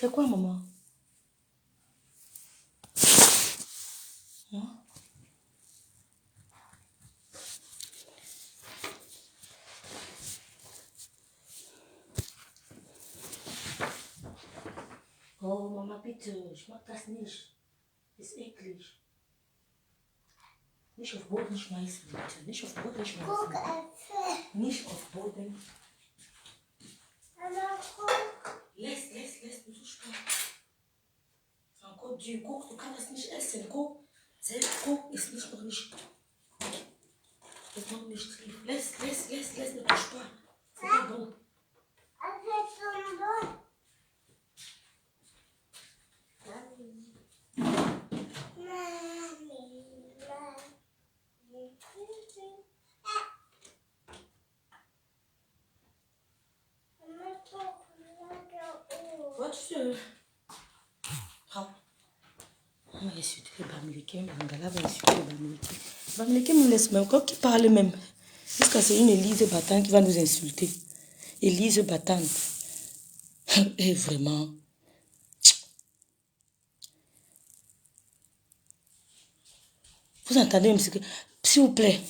C'est quoi, maman? Hein? Oh, Mama, bitte, ich mag das nicht. Ist eklig. Nicht auf Boden schmeißen, bitte. Nicht auf Boden schmeißen. Guck, nicht auf Boden. Laisse, du touches pas. C'est encore dur. Guck, du kannst das nicht essen. Guck, selbst guck, ist nicht noch nicht. Ist noch nicht tief. Laisse, ne touche pas. C'est pas bon. On va insulter les Bamileke, Bangala va insulter les Bamileke. Bamileke me laisse même, quand il parle même. Jusqu'à c'est une Élise battante qui va nous insulter. Élise battante. Et vraiment. Vous entendez, monsieur, s'il vous plaît.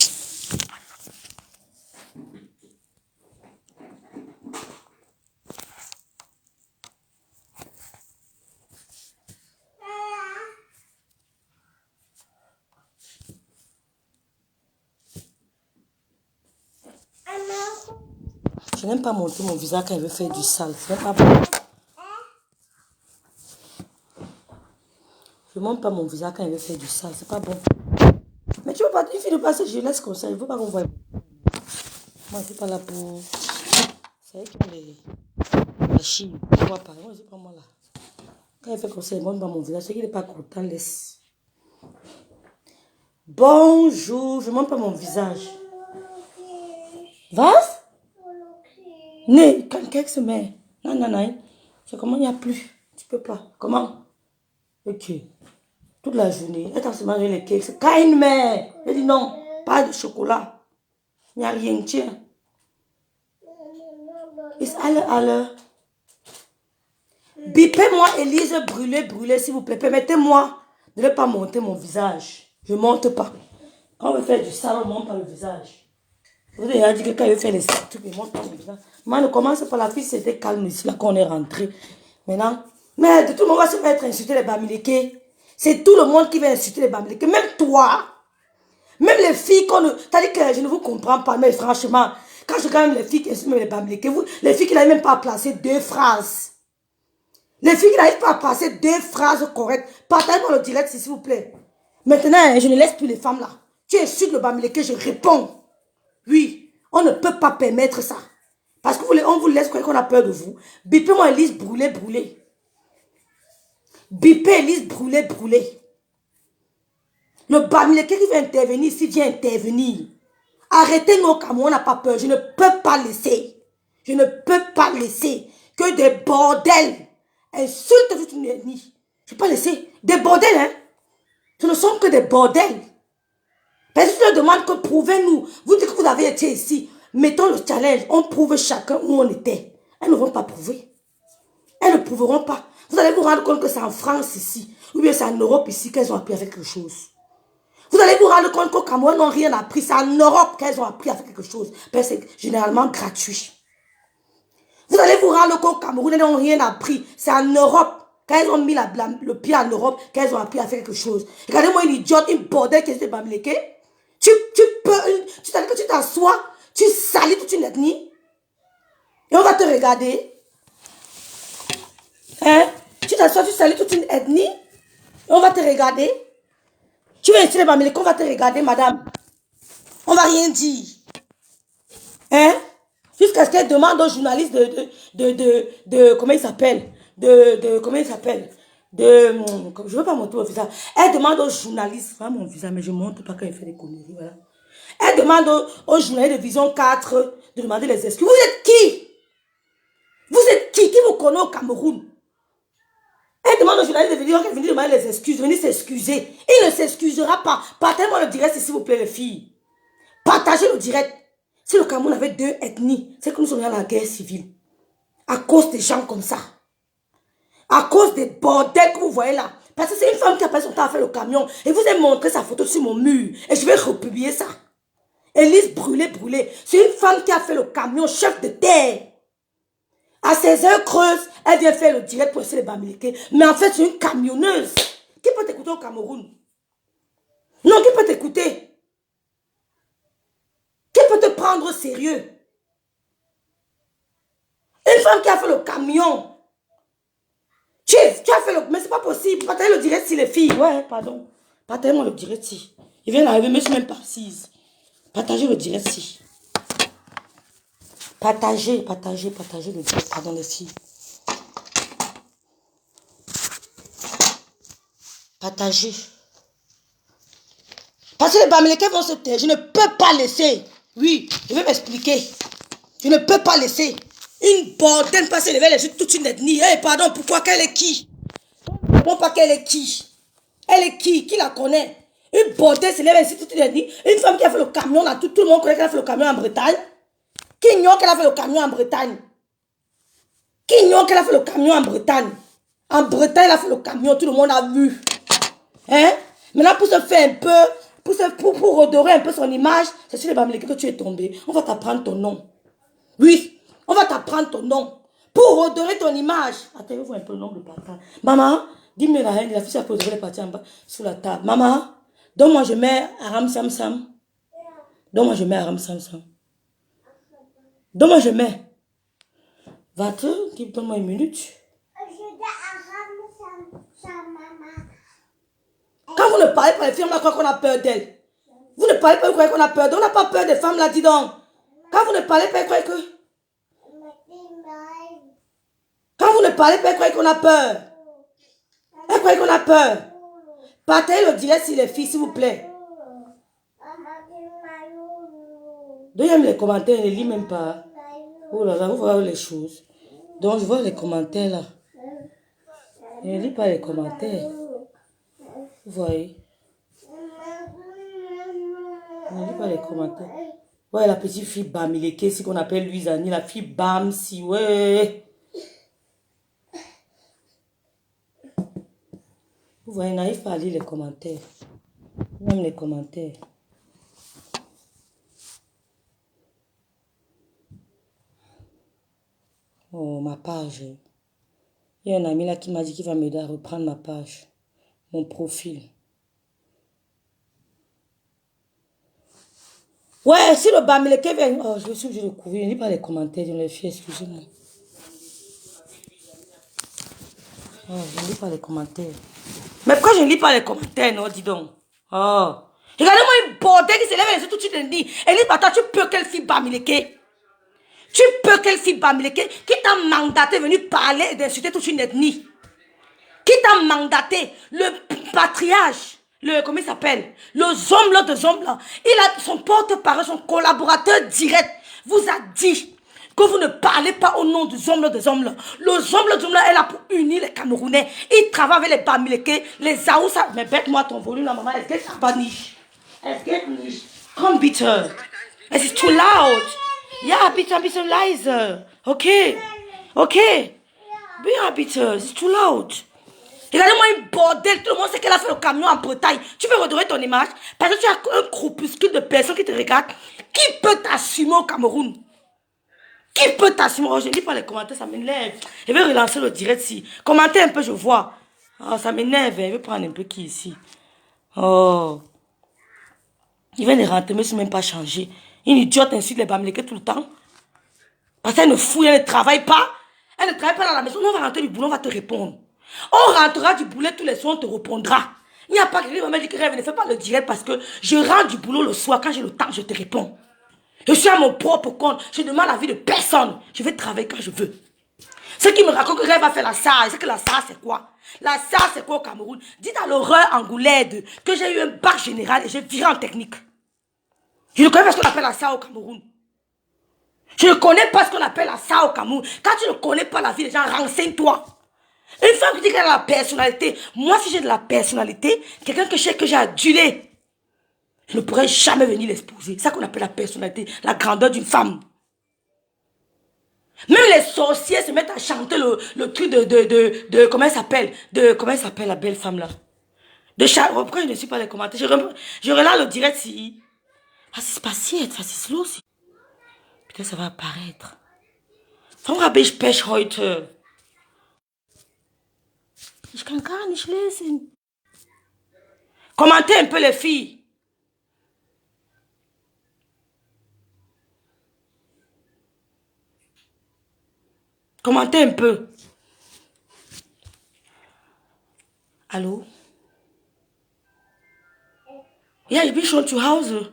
Je n'aime pas montrer mon visage quand il veut faire du sale. Ce n'est pas bon. Je ne montre pas mon visage quand il veut faire du sale. C'est pas bon. Mais tu veux pas, une fille de passer, je laisse comme ça. Il ne faut pas qu'on voie. Moi, je ne suis pas là pour. C'est elle qui a les chines. Je ne vois pas. Moi, je ne suis pas moi là. Quand il fait comme ça, il ne montre pas mon visage. C'est qu'il n'est pas content. Laisse. Bonjour. Je ne montre pas mon visage. Vas? Né, quand quelqu'un se met. Non. C'est comment il n'y a plus. Tu peux pas. Comment? Ok. Toute la journée. Elle t'a se mangé les cakes. C'est quand une mère. Elle dit non. Pas de chocolat. Il n'y a rien. Tiens. Allez. Bipez-moi, Élise, brûlez, s'il vous plaît. Permettez-moi de ne pas monter mon visage. Je ne monte pas. Quand on veut faire du sale, on ne monte pas le visage. Vous avez dit que quand il veut faire les trucs, il ne monte pas le visage. Moi, ne commence pas. La fille, c'était calme ici, là, quand on est rentré. Maintenant, mais de tout le monde va se mettre à insulter les Bamileke. C'est tout le monde qui va insulter les Bamileke. Même toi. Même les filles qu'on ne... T'as dit que je ne vous comprends pas, mais franchement, quand je regarde les filles qui insultent les Bamileke, les filles qui n'arrivent même pas à placer 2 phrases. Les filles qui n'arrivent pas à placer 2 phrases correctes. Partagez-moi le direct, s'il vous plaît. Maintenant, je ne laisse plus les femmes là. Tu insultes le Bamileke, je réponds. Oui, on ne peut pas permettre ça. Parce qu'on vous laisse croire qu'on a peur de vous. Bipez-moi Élise, brûlez. Bipez Élise, brûlez. Le Bamileke qui veut intervenir ici, vient intervenir. Arrêtez nos Cameroun, on n'a pas peur. Je ne peux pas laisser. Que des bordels insultent toute une ethnie. Je ne peux pas laisser. Des bordels, hein. Ce ne sont que des bordels. Parce que je leur demande que prouvez-nous. Vous dites que vous avez été ici. Mettons le challenge. On prouve chacun où on était. Elles ne vont pas prouver. Elles ne prouveront pas. Vous allez vous rendre compte que c'est en France ici. Ou bien c'est en Europe ici qu'elles ont appris à faire quelque chose. Vous allez vous rendre compte qu'au Cameroun n'ont rien appris. C'est en Europe qu'elles ont appris à faire quelque chose. Parce que c'est généralement gratuit. Vous allez vous rendre compte qu'au Cameroun elles n'ont rien appris. C'est en Europe. Quand elles ont mis le pied en Europe, qu'elles ont appris à faire quelque chose. Regardez-moi une idiote, une bordel qui est de Bamileke. Tu t'as dit que tu t'assois, tu salis toute une ethnie. Et on va te regarder. Hein? Tu t'assois, tu salis toute une ethnie. Et on va te regarder. Tu veux insulter Bamileke, on va te regarder, madame. On va rien dire. Hein? Jusqu'à ce qu'elle demande aux journalistes comment il s'appelle? Comment il s'appelle? Je veux pas montrer mon visage. Elle demande aux journalistes, pas mon visage, mais je montre pas quand il fait des conneries, voilà. Elle demande aux journalistes de Vision 4 de demander les excuses. Vous êtes qui? Vous êtes qui? Qui vous connaît au Cameroun? Elle demande aux journalistes de Vision 4 de venir demander les excuses, de venir s'excuser. Il ne s'excusera pas. Partagez-moi le direct, s'il vous plaît, les filles. Partagez le direct. Si le Cameroun avait 2 ethnies, c'est que nous sommes dans la guerre civile. À cause des gens comme ça. À cause des bordels que vous voyez là. Parce que c'est une femme qui a passé son temps à faire le camion. Et vous avez montré sa photo sur mon mur. Et je vais republier ça. Élise brûlée, brûlée. C'est une femme qui a fait le camion, chef de terre. À ses heures creuses, elle vient faire le direct pour essayer de Bamileke. Mais en fait, c'est une camionneuse. Qui peut t'écouter au Cameroun? Non, qui peut t'écouter? Qui peut te prendre au sérieux? Une femme qui a fait le camion. Tu as fait le... Mais c'est pas possible. Partagez le direct si les filles. Ouais, pardon. Partagez-moi le direct si. Il vient d'arriver, mais je ne suis même pas assise. Partagez le direct si. Partagez le direct. Pardon les filles. Partagez. Parce que les Bamileke vont se taire. Je ne peux pas laisser. Oui, je vais m'expliquer. Je ne peux pas laisser une bordelle passer les verres toute une ethnie. Eh, pardon, pourquoi? Qu'elle est qui? Bon, pas qu'elle est qui? Elle est qui? Qui la connaît? Une bordelle se lève ici toute une ethnie. Une femme qui a fait le camion là, tout le monde connaît qu'elle a fait le camion en Bretagne. Qui ignore qu'elle a fait le camion en Bretagne? Qui ignore qu'elle a fait le camion en Bretagne? En Bretagne, elle a fait le camion, tout le monde a vu. Hein? Maintenant, pour se faire un peu, pour redorer un peu son image, c'est sur les Bamileke que tu es tombé. On va t'apprendre ton nom. Oui, on va t'apprendre ton nom. Pour redorer ton image. Attends, vous un peu le nom de papa. Maman, dis-moi la haine, la fille a posé les parties en bas sous la table. Maman, donne-moi, je mets Aram Sam Sam. Donne-moi, je mets Aram Sam Sam. Donne-moi, je mets. Va-te, donne-moi une minute. Quand vous ne parlez pas, les filles, on a quoi qu'on a peur d'elles. Vous ne parlez pas, vous croyez qu'on a peur d'elles. On n'a pas peur des femmes là, dis donc. Quand vous ne parlez pas, vous croyez que... Quand vous ne parlez pas, vous croyez qu'on a peur. Vous croyez qu'on a peur. Partagez le direct sur les filles, s'il vous plaît. Donnez-moi les commentaires, je ne lis même pas. Oh là là, vous voyez les choses. Donc, je vois les commentaires là. Je ne lis pas les commentaires. Vous voyez. Je ne lis pas les commentaires. Ouais, la petite fille Bamileke, c'est qu'on appelle Louisani, la fille Bamsi, ouais. Vous voyez, n'arrive pas à lire les commentaires. Même les commentaires. Oh, ma page. Il y a un ami là qui m'a dit qu'il va m'aider à reprendre ma page. Mon profil. Ouais, si le Bamileke vient... Oh, je suis obligée de couvrir. Je ne lis pas les commentaires de les filles, excusez-moi. Oh, je ne lis pas les commentaires. Mais pourquoi je ne lis pas les commentaires, non, dis donc. Oh. Regardez-moi une bordel qui se lève et tout de suite elle dit. Elle dit, attends, tu peux quelle fille Bamileke? Tu peux quelle fille Bamileke qui t'a mandaté venir parler et d'insulter toute une ethnie? Qui t'a mandaté? Le patriarche, comment il s'appelle? Le Zomble de Zomble. Il a son porte-parole, son collaborateur direct vous a dit que vous ne parlez pas au nom du Zomble de Zomble. Le Zomble de Zomble est là pour unir les Camerounais. Il travaille avec les Bamileke, les Aoussa. Mais bête-moi ton volume, la maman. Est-ce qu'elle s'est pas niche? Est-ce qu'elle niche? Come beat her. It's too loud. Yeah, beat her, Liza. Okay. Okay. Be a bitter. It's too loud. Regardez-moi une bordel. Tout le monde sait qu'elle a fait le camion en Bretagne. Tu veux redorer ton image? Parce que tu as un groupuscule de personnes qui te regardent. Qui peut t'assumer au Cameroun? Qui peut t'assumer? Oh, je ne lis pas les commentaires, ça m'énerve. Je vais relancer le direct ici. Commentez un peu, je vois. Oh, ça m'énerve. Je vais prendre un peu qui ici. Oh. Il vient de rentrer, mais je ne suis même pas changé. Une idiote insulte les Bamileke tout le temps. Parce qu'elle ne fouille, elle ne travaille pas. Elle ne travaille pas dans la maison. Nous, on va rentrer du boulot, on va te répondre. On rentrera du boulot tous les soirs, on te répondra. Il n'y a pas quelqu'un qui va me dire que Rêve, ne fais pas le direct parce que je rentre du boulot le soir. Quand j'ai le temps, je te réponds. Je suis à mon propre compte. Je ne demande l'avis de personne. Je vais travailler quand je veux. Ceux qui me racontent que Rêve va faire la SAR, c'est que la SAR, c'est quoi? La SAR, c'est quoi au Cameroun? Dites à l'horreur angolaise que j'ai eu un bac général et j'ai viré en technique. Je ne connais pas ce qu'on appelle la SAR au Cameroun. Je ne connais pas ce qu'on appelle la SAR au Cameroun. Quand tu ne connais pas la vie des gens, renseigne-toi. Une femme qui dit qu'elle a la personnalité. Moi, si j'ai de la personnalité, quelqu'un que je sais que j'ai adulé, je ne pourrais jamais venir l'exposer. C'est ça qu'on appelle la personnalité, la grandeur d'une femme. Même les sorciers se mettent à chanter le truc comment elle s'appelle? Comment elle s'appelle la belle femme là? Pourquoi je ne suis pas les commentaires? Je regarde le direct si. Was ist passiert? Was ist los? Peut-être ça va apparaître. Warum habe ich Pech heute? Ich kann gar nicht lesen. Commentez un peu les filles. Commentez un peu. Allô? Ja, ich bin schon zu Hause.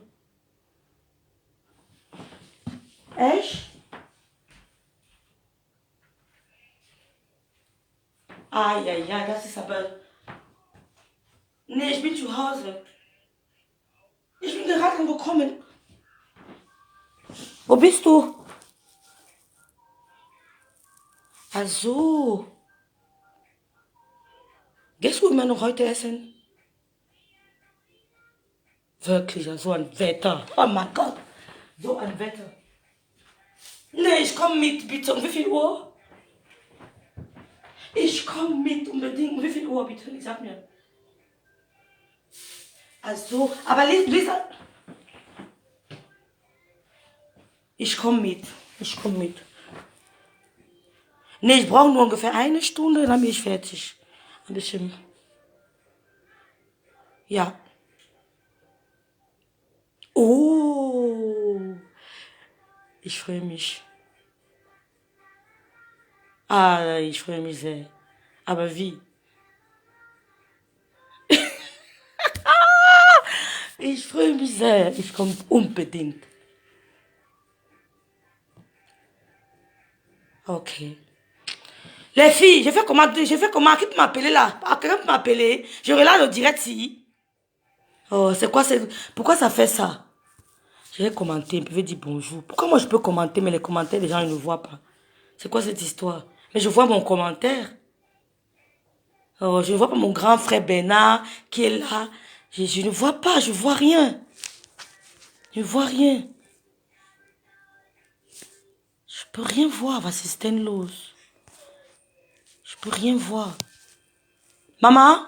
Echt? Aïe, aïe, aïe, das ist aber... Nee, ich bin zu Hause. Ich bin gerade angekommen. Wo bist du? Also. Gehst du immer noch heute essen? Wirklich, so ein Wetter. Oh mein Gott. So ein Wetter. Nee, ich komme mit, bitte. Um wie viel Uhr? Ich komme mit, unbedingt. Um wie viel Uhr, bitte? Sag mir. Also, aber Lisa. Ich komme mit. Ich komme mit. Nee, ich brauche nur ungefähr eine Stunde, dann bin ich fertig. Ein bisschen. Ja. Oh. Ich freue mich. Ah, ich freue mich sehr. Aber wie? Ich freue mich sehr. Ich komme unbedingt. Ok. Les filles, je fais comment, qui peut m'appeler là? Ah, quelqu'un peut m'appeler? Je regarde le direct si. Oh, c'est quoi, pourquoi ça fait ça? Je vais commenter, je vais dire bonjour. Pourquoi moi je peux commenter, mais les commentaires, les gens ils ne voient pas? C'est quoi cette histoire? Mais je vois mon commentaire. Oh, je ne vois pas mon grand frère Bernard qui est là. Je ne vois pas, je ne vois rien. Je ne vois rien. Je peux rien voir, was ist denn los? Je peux rien voir. Maman?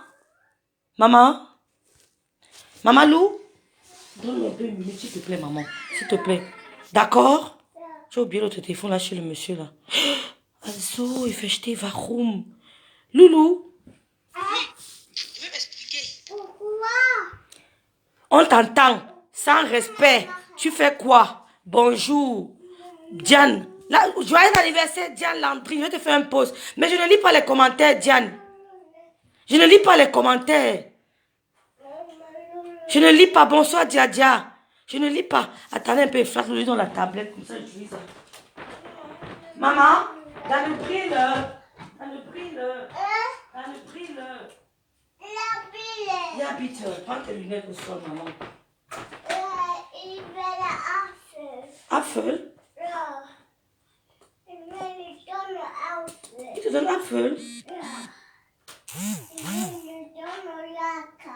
Maman? Maman Lou? Donne-moi 2 minutes, s'il te plaît, maman. S'il te plaît. D'accord? J'ai oublié l'autre téléphone là chez le monsieur là. Also, ich verstehe warum. Loulou? Tu veux m'expliquer? Pourquoi? On t'entend. Sans respect. Tu fais quoi? Bonjour. Diane. Là, joyeux anniversaire, Diane Landry. Je vais te faire un post. Mais je ne lis pas les commentaires, Diane. Je ne lis pas les commentaires. Je ne lis pas. Bonsoir, Dia Dia. Je ne lis pas. Attendez un peu, flatte-le dans la tablette. Comme ça, je lis ça. Maman, dans le prix, là. Dans le prix, là. Dans le prix, là. La pile. Viens, Peter. Prends tes lunettes au sol, maman. Il veut la Apfel. Apfel? Ja. Ich will nicht Donne Apfel. Il te donne Apfel? Ja. Ich will nicht Donne Jacke.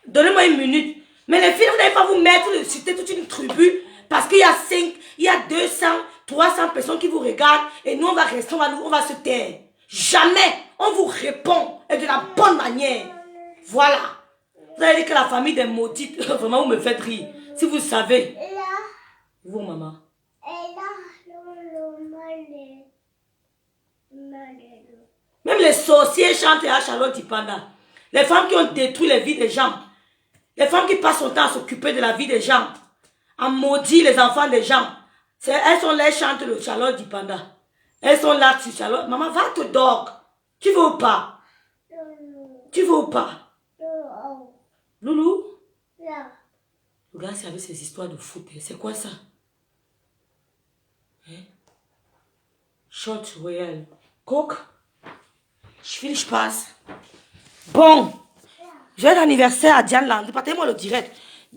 Donnez-moi une minute. Mais les filles, vous n'allez pas vous mettre de citer toute une tribu parce qu'il y a 5, il y a 200, 300 personnes qui vous regardent et nous on va rester, on va se taire. Jamais on vous répond et de la bonne manière. Voilà. Vous allez dire que la famille des maudites, vraiment vous me faites rire. Si vous savez. Là. Vous maman. Et là, le malé. Même les sorciers chantent à Charlotte Ipanda. Les femmes qui ont détruit les vies des gens. Les femmes qui passent son temps à s'occuper de la vie des gens. À maudire les enfants des gens. Elles sont les chantes de Charlotte Dipanda. Elles sont là sur Charlotte. Maman, va te dormir. Tu veux ou pas? Tu veux ou pas? Loulou? Là. Regarde, c'est avec ces histoires de foot. C'est quoi ça? Hein? Short Royal. Coke? Viel Spaß. Bon. J'ai un anniversaire à Diane Landry. Partez-moi le direct.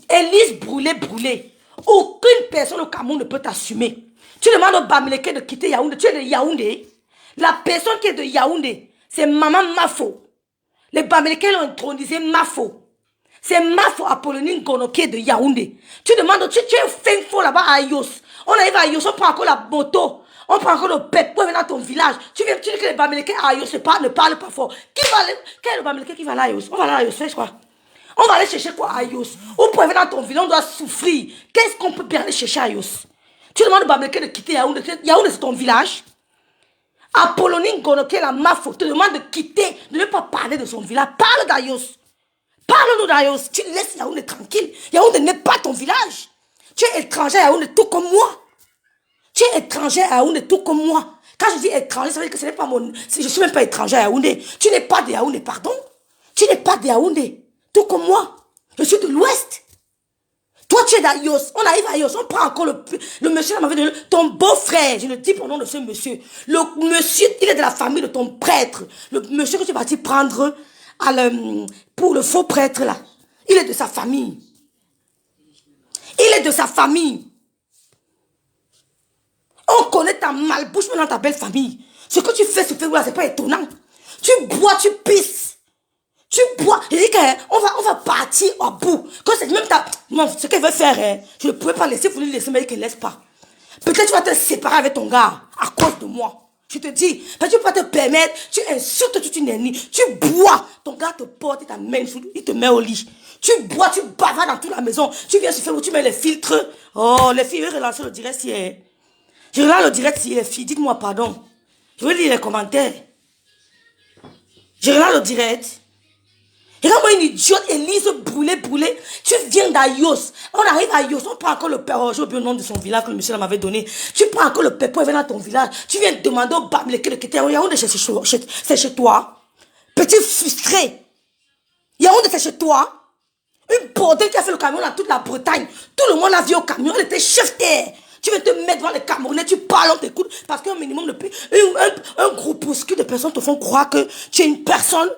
Élise brûlée. Aucune personne au Cameroun ne peut t'assumer. Tu demandes au Bamileke de quitter Yaoundé. Tu es de Yaoundé. La personne qui est de Yaoundé, c'est Maman Mafo. Les Bamileke l'ont intronisé Mafo. C'est Mafo Apolline Gono qui est de Yaoundé. Tu demandes, tu es fin faux là-bas à Ayos. On arrive à Ayos, on prend encore la moto. On prend encore le pep pour venir dans ton village. Tu dis que les Bamileke à Ayos ne parlent pas fort. Quel est le Bamileke qui va à Ayos? On va aller à Ayos, je crois. On va aller chercher quoi à Ayos? Ou pour venir dans ton village, on doit souffrir. Qu'est-ce qu'on peut bien aller chercher à Ayos? Tu demandes au Bamileke de quitter Yaoundé. Yaoundé, c'est ton village. Apollonie Ngono, qui est la mafia, te demande de quitter, de ne pas parler de son village. Parle d'Ayos. Parle-nous d'Ayos. Tu laisses Yaoundé tranquille. Yaoundé n'est pas ton village. Tu es étranger à Yaoundé tout comme moi. Tu es étranger à Yaoundé tout comme moi. Quand je dis étranger, ça veut dire que ce n'est pas mon... Je ne suis même pas étranger à Yaoundé. Tu n'es pas de Yaoundé, pardon. Tu n'es pas de Yaoundé. Tout comme moi. Je suis de l'Ouest. Toi, tu es d'Ayos. On arrive à Ayos. On prend encore le monsieur m'avait donné. Ton beau-frère. Je le dis pour le nom de ce monsieur. Le monsieur, il est de la famille de ton prêtre. Le monsieur que tu es parti prendre pour le faux prêtre là. Il est de sa famille. Il est de sa famille. On connaît ta malbouche dans ta belle famille. Ce que tu fais, ce n'est pas étonnant. Tu bois, tu pisses. Tu bois. Je dis qu'on va partir au bout. Quand c'est même ta... Non, ce qu'elle veut faire, je ne pouvais pas laisser, il faut lui laisser, mais qu'elle ne laisse pas. Peut-être tu vas te séparer avec ton gars à cause de moi. Je te dis, tu ne peux pas te permettre, tu insultes toute une ennemie, tu bois, ton gars te porte, il t'amène, il te met au lit. Tu bois, tu bavardes dans toute la maison, tu viens se faire où tu mets les filtres. Oh, les filles, je vais relancer le direct si... Je relance le direct si les filles, dites-moi pardon. Je vais lire les commentaires. Je relance le direct. Regarde-moi une idiote, Élise, brûlée. Tu viens d'Ayos. On arrive à Ayos, on prend encore le père. Oh, j'ai oublié le nom de son village que le monsieur m'avait donné. Tu prends encore le père pour venir dans ton village. Tu viens demander au Bamileke de quitter. Yaoundé, c'est chez toi. Petit frustré. Yaoundé, c'est chez toi. Une bordel qui a fait le camion dans toute la Bretagne. Tout le monde l'a vu au camion, elle était chef terre. Tu veux te mettre devant les Camerounais, tu parles, on t'écoute. Parce qu'un minimum de... Un groupuscule de personnes te font croire que tu es une personne...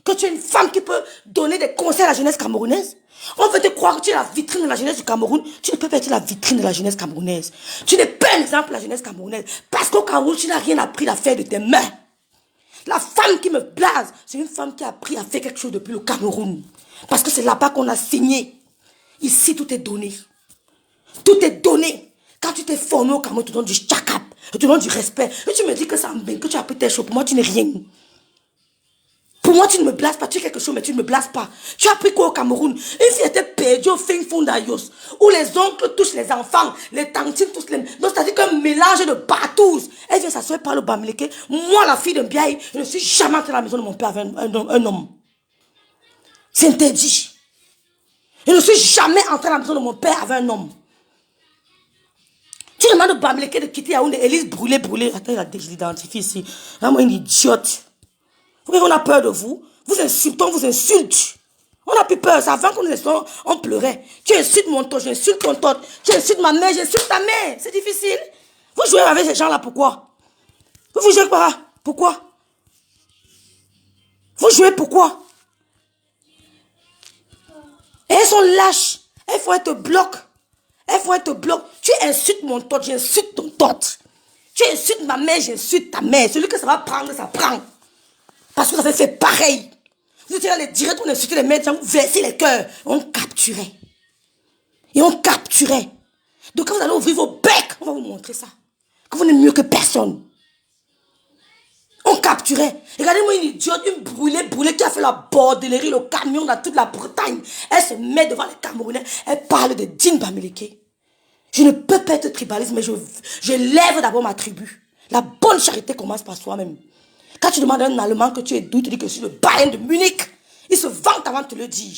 Que tu es une femme qui peut donner des conseils à la jeunesse camerounaise. On veut te croire que tu es la vitrine de la jeunesse du Cameroun. Tu ne peux pas être la vitrine de la jeunesse camerounaise. Tu n'es pas un exemple de la jeunesse camerounaise. Parce qu'au Cameroun, tu n'as rien appris à faire de tes mains. La femme qui me blase, c'est une femme qui a appris à faire quelque chose depuis le Cameroun. Parce que c'est là-bas qu'on a signé. Ici, tout est donné. Tout est donné. Quand tu t'es formé au Cameroun, tu te donnes du chakap. Tu te donnes du respect. Et tu me dis que ça me baigne, que tu as appris tes choses. Pour moi, tu n'es rien. Pour moi, tu ne me blases pas. Tu es quelque chose, mais tu ne me blases pas. Tu as appris quoi au Cameroun? Une fille était perdue au fin fond d'Ayos, où les oncles touchent les enfants, les tantines touchent les... Donc, c'est-à-dire qu'un mélange de partous. Elle vient s'asseoir par le Bamileke. Moi, la fille de Biaï, je ne suis jamais entrée dans la maison de mon père avec un homme. C'est interdit. Je ne suis jamais entrée dans la maison de mon père avec un homme. Tu demandes au Bamileke de quitter Yaoundé, Élise brûlée. Attends, je l'identifie ici. Vraiment une idiote. On a peur de vous. Vous insultez, on vous insulte. On n'a plus peur. C'est avant qu'on nous insulte, on pleurait. Tu insultes mon toit, j'insulte ton toit. Tu insultes ma mère, j'insulte ta mère. C'est difficile. Vous jouez avec ces gens-là, pourquoi? Vous jouez pas. Pourquoi? Vous jouez pourquoi? Et elles sont lâches. Elles font être bloquées. Tu insultes mon toit, j'insulte ton toit. Tu insultes ma mère, j'insulte ta mère. Celui que ça va prendre, ça prend. Parce que vous avez fait pareil. Vous étiez dans les directs, on insultait les maîtres, on versait les cœurs. On capturait. Et on capturait. Donc quand vous allez ouvrir vos becs, on va vous montrer ça. Que vous n'êtes mieux que personne. On capturait. Regardez-moi une idiote, une brûlée qui a fait la bordellerie, le camion dans toute la Bretagne. Elle se met devant les Camerounais. Elle parle de Dine Bamileke. Je ne peux pas être tribaliste, mais je lève d'abord ma tribu. La bonne charité commence par soi-même. Quand tu demandes à un Allemand que tu es d'où, il te dit que je suis le Bayern de Munich. Il se vante avant de te le dire.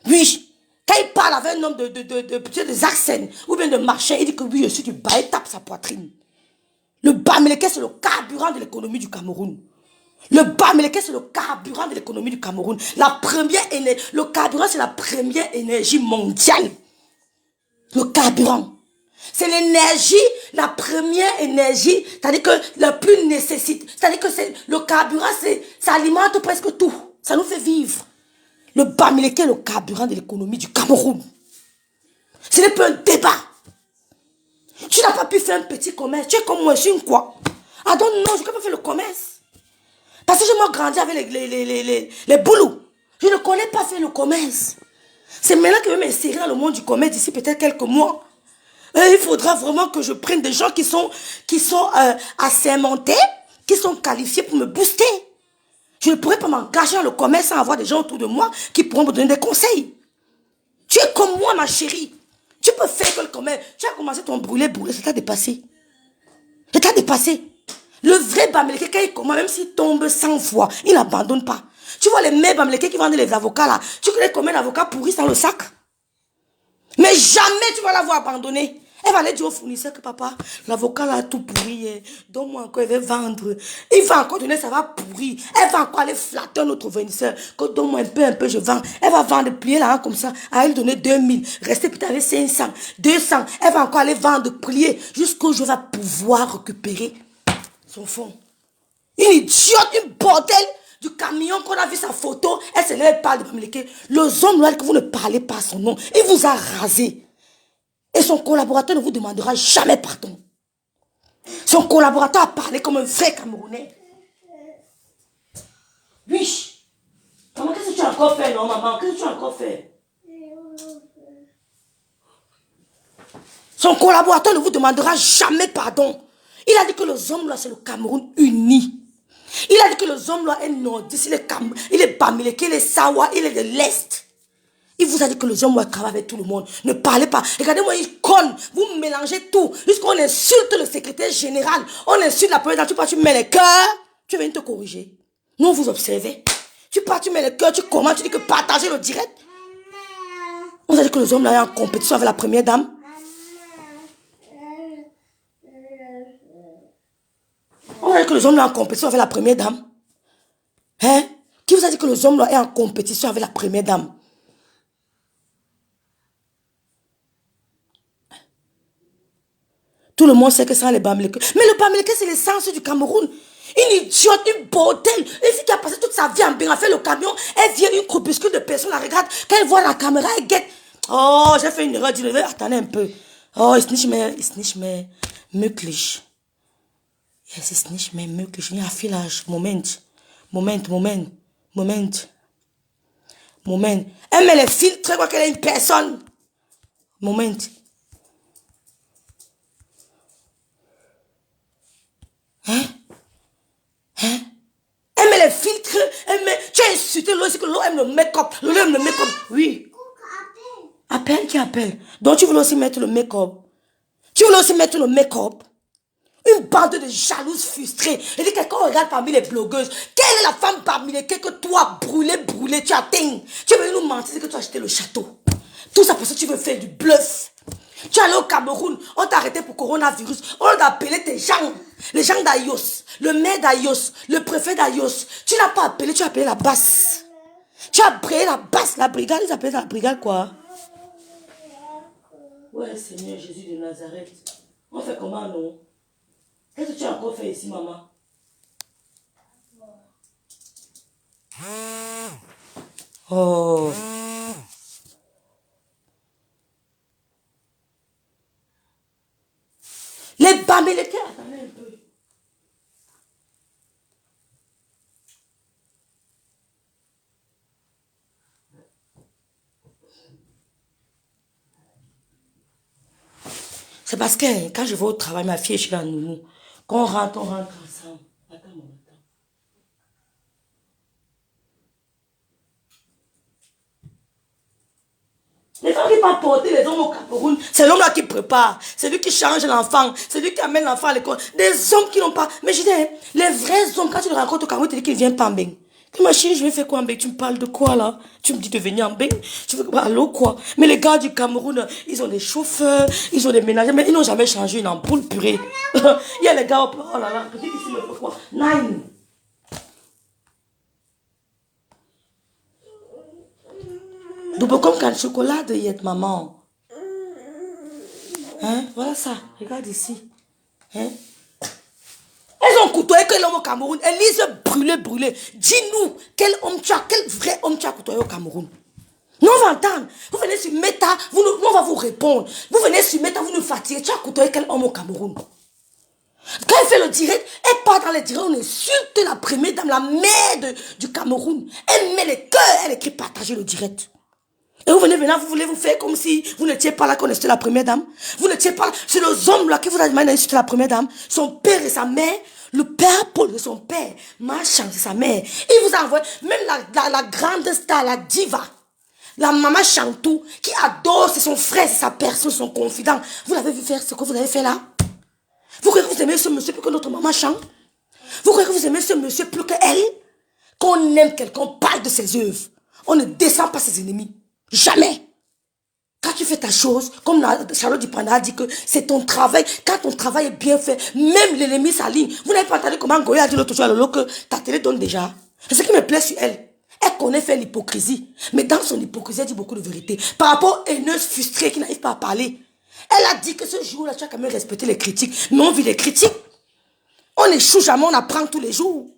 Oui. Quand il parle avec un homme de accents ou bien de machin, il dit que oui, je suis du Bayern, il tape sa poitrine. Le Bamileke, c'est le carburant de l'économie du Cameroun. Le Bamileke, c'est le carburant de l'économie du Cameroun. Le carburant, c'est la première énergie mondiale. Le carburant. C'est l'énergie, la première énergie, c'est-à-dire que la plus nécessite. C'est-à-dire que le carburant, ça alimente presque tout. Ça nous fait vivre. Le Bamileke est le carburant de l'économie du Cameroun. Ce n'est pas un débat. Tu n'as pas pu faire un petit commerce. Tu es comme moi, je suis une quoi? Ah donc non, je ne peux pas faire le commerce. Parce que je m'ai grandi avec les boulous. Je ne connais pas faire le commerce. C'est maintenant que je vais m'insérer dans le monde du commerce d'ici peut-être quelques mois. Et il faudra vraiment que je prenne des gens qui sont assermentés, qui sont qualifiés pour me booster. Je ne pourrais pas m'engager dans le commerce sans avoir des gens autour de moi qui pourront me donner des conseils. Tu es comme moi, ma chérie. Tu peux faire que le commerce. Tu as commencé ton brûlé, ça t'a dépassé. Ça t'a dépassé. Le vrai Bamileke, quand il commence, même s'il tombe 100 fois, il n'abandonne pas. Tu vois les mecs Bamileke qui vendent les avocats là, tu connais combien d'avocats pourris dans le sac? Mais jamais tu vas l'avoir abandonné. Elle va aller dire au fournisseur que papa, l'avocat là a tout pourri. Donne-moi encore, il va vendre. Il va encore donner, ça va pourrir. Elle va encore aller flatter un autre fournisseur. Que donne-moi un peu, je vends. Elle va vendre, plier là comme ça. Elle va donner 2000. Rester peut-être avec 500, 200. Elle va encore aller vendre, plier. Jusqu'au jour où elle va pouvoir récupérer son fonds. Une idiote, une bordel du camion qu'on a vu sa photo. Elle se lève et parle de Bamileke. Le homme là que vous ne parlez pas son nom, il vous a rasé. Et son collaborateur ne vous demandera jamais pardon. Son collaborateur a parlé comme un vrai Camerounais. Oui. Maman, qu'est-ce que tu as encore fait, non, maman? Qu'est-ce que tu as encore fait? Son collaborateur ne vous demandera jamais pardon. Il a dit que les hommes là, c'est le Cameroun uni. Il a dit que les hommes là, est nordiste, il est Bamileke, il est Sawa, il est de l'Est. Il vous a dit que les hommes vont travailler avec tout le monde. Ne parlez pas. Regardez-moi, il conne. Vous mélangez tout. Jusqu'on insulte le secrétaire général. On insulte la première dame. Tu mets les cœurs. Tu viens te corriger. Nous, vous observez. Tu mets les cœurs. Tu commentes. Tu dis que partagez le direct. On vous a dit que les hommes là sont en compétition avec la première dame. On vous a dit que les hommes là sont en compétition avec la première dame. Hein? Qui vous a dit que les hommes là sont en compétition avec la première dame? Tout le monde sait que ça, les Bamileke. Mais le Bamileke, c'est l'essence du Cameroun. Une idiote, une bordel. Une fille qui a passé toute sa vie en Bénin, fait le camion. Elle vient une crépuscule de personnes, la regarde. Quand elle voit la caméra, elle guette. Oh, j'ai fait une erreur. Attendez un peu. Oh, ist nicht mehr möglich. Es ist nicht mehr möglich. Il y a un filage. Moment. Elle met les filtres, quoi qu'elle est une personne. Moment. Hein? Elle met les filtres, tu as insulté l'eau, c'est que l'eau aime le make-up. L'eau aime le make-up. Oui. Appelle qui appelle. Donc tu voulais aussi mettre le make-up. Une bande de jalouses frustrées. Et dit quelqu'un regarde parmi les blogueuses. Quelle est la femme parmi lesquelles que toi, brûlé, tu atteins? Tu veux nous mentir, c'est que tu as acheté le château. Tout ça parce que tu veux faire du bluff. Tu es allé au Cameroun, on t'a arrêté pour coronavirus. On a appelé tes gens, les gens d'Ayos, le maire d'Ayos, le préfet d'Ayos. Tu n'as pas appelé, tu as appelé la basse. Tu as appelé la basse, la brigade, ils appellent la brigade quoi? Ouais, Seigneur Jésus de Nazareth. On fait comment, non? Qu'est-ce que tu as encore fait ici, maman? Oh. Les Bamileke, attendez un peu. C'est parce que quand je vais au travail, ma fille est chez la nounou. Quand on rentre ensemble. Attends, maman, attends. Les femmes qui vont porter les hommes au Cameroun, c'est l'homme là qui prépare. C'est lui qui change l'enfant. C'est lui qui amène l'enfant à l'école. Des hommes qui n'ont pas... Mais je dis, les vrais hommes, quand tu le rencontres au Cameroun, tu dis qu'il ne vient pas en bain. Que ma chérie, je vais faire quoi en bain? Tu me parles de quoi là? Tu me dis de venir en bain? Tu veux allô quoi? Mais les gars du Cameroun, ils ont des chauffeurs, ils ont des ménagers, mais ils n'ont jamais changé une ampoule purée. Il y a les gars, oh là là, petit ici me fait quoi? Nine. Double comme quand le chocolat de Yet maman. Hein? Voilà ça. Regarde ici. Hein? Elles ont côtoyé quel homme au Cameroun. Elise brûlé. Dis-nous, quel vrai homme tu as côtoyé au Cameroun? Nous on va entendre. Vous venez sur Meta, nous on va vous répondre. Vous venez sur Meta, vous nous fatiguez. Tu as côtoyé quel homme au Cameroun? Quand elle fait le direct, elle part dans les directs, on insulte la première dame, la mère du Cameroun. Elle met les cœurs, elle écrit partager le direct. Et vous venez maintenant, vous voulez vous faire comme si vous n'étiez pas là quand on était la première dame. Vous n'étiez pas là. C'est les hommes là qui vous a demandé c'était la première dame. Son père et sa mère. Le père Paul de son père. Machin, c'est sa mère. Il vous a envoyé, même la grande star, la diva. La maman Chantou, qui adore, c'est son frère, c'est sa personne, son confident. Vous l'avez vu faire ce que vous avez fait là? Vous croyez que vous aimez ce monsieur plus que notre maman chante? Vous croyez que vous aimez ce monsieur plus qu'elle? Quand on aime quelqu'un, on parle de ses œuvres. On ne descend pas ses ennemis. Jamais. Quand tu fais ta chose, comme Charlotte Dupanda a dit que c'est ton travail, quand ton travail est bien fait, même l'ennemi s'aligne. Vous n'avez pas entendu comment Goya a dit l'autre jour à Lolo que ta télé donne déjà. C'est ce qui me plaît sur elle. Elle connaît faire l'hypocrisie. Mais dans son hypocrisie, elle dit beaucoup de vérité. Par rapport aux haineuses frustrées qui n'arrivent pas à parler. Elle a dit que ce jour-là, tu as quand même respecté les critiques. Mais on vit les critiques. On échoue jamais, on apprend tous les jours.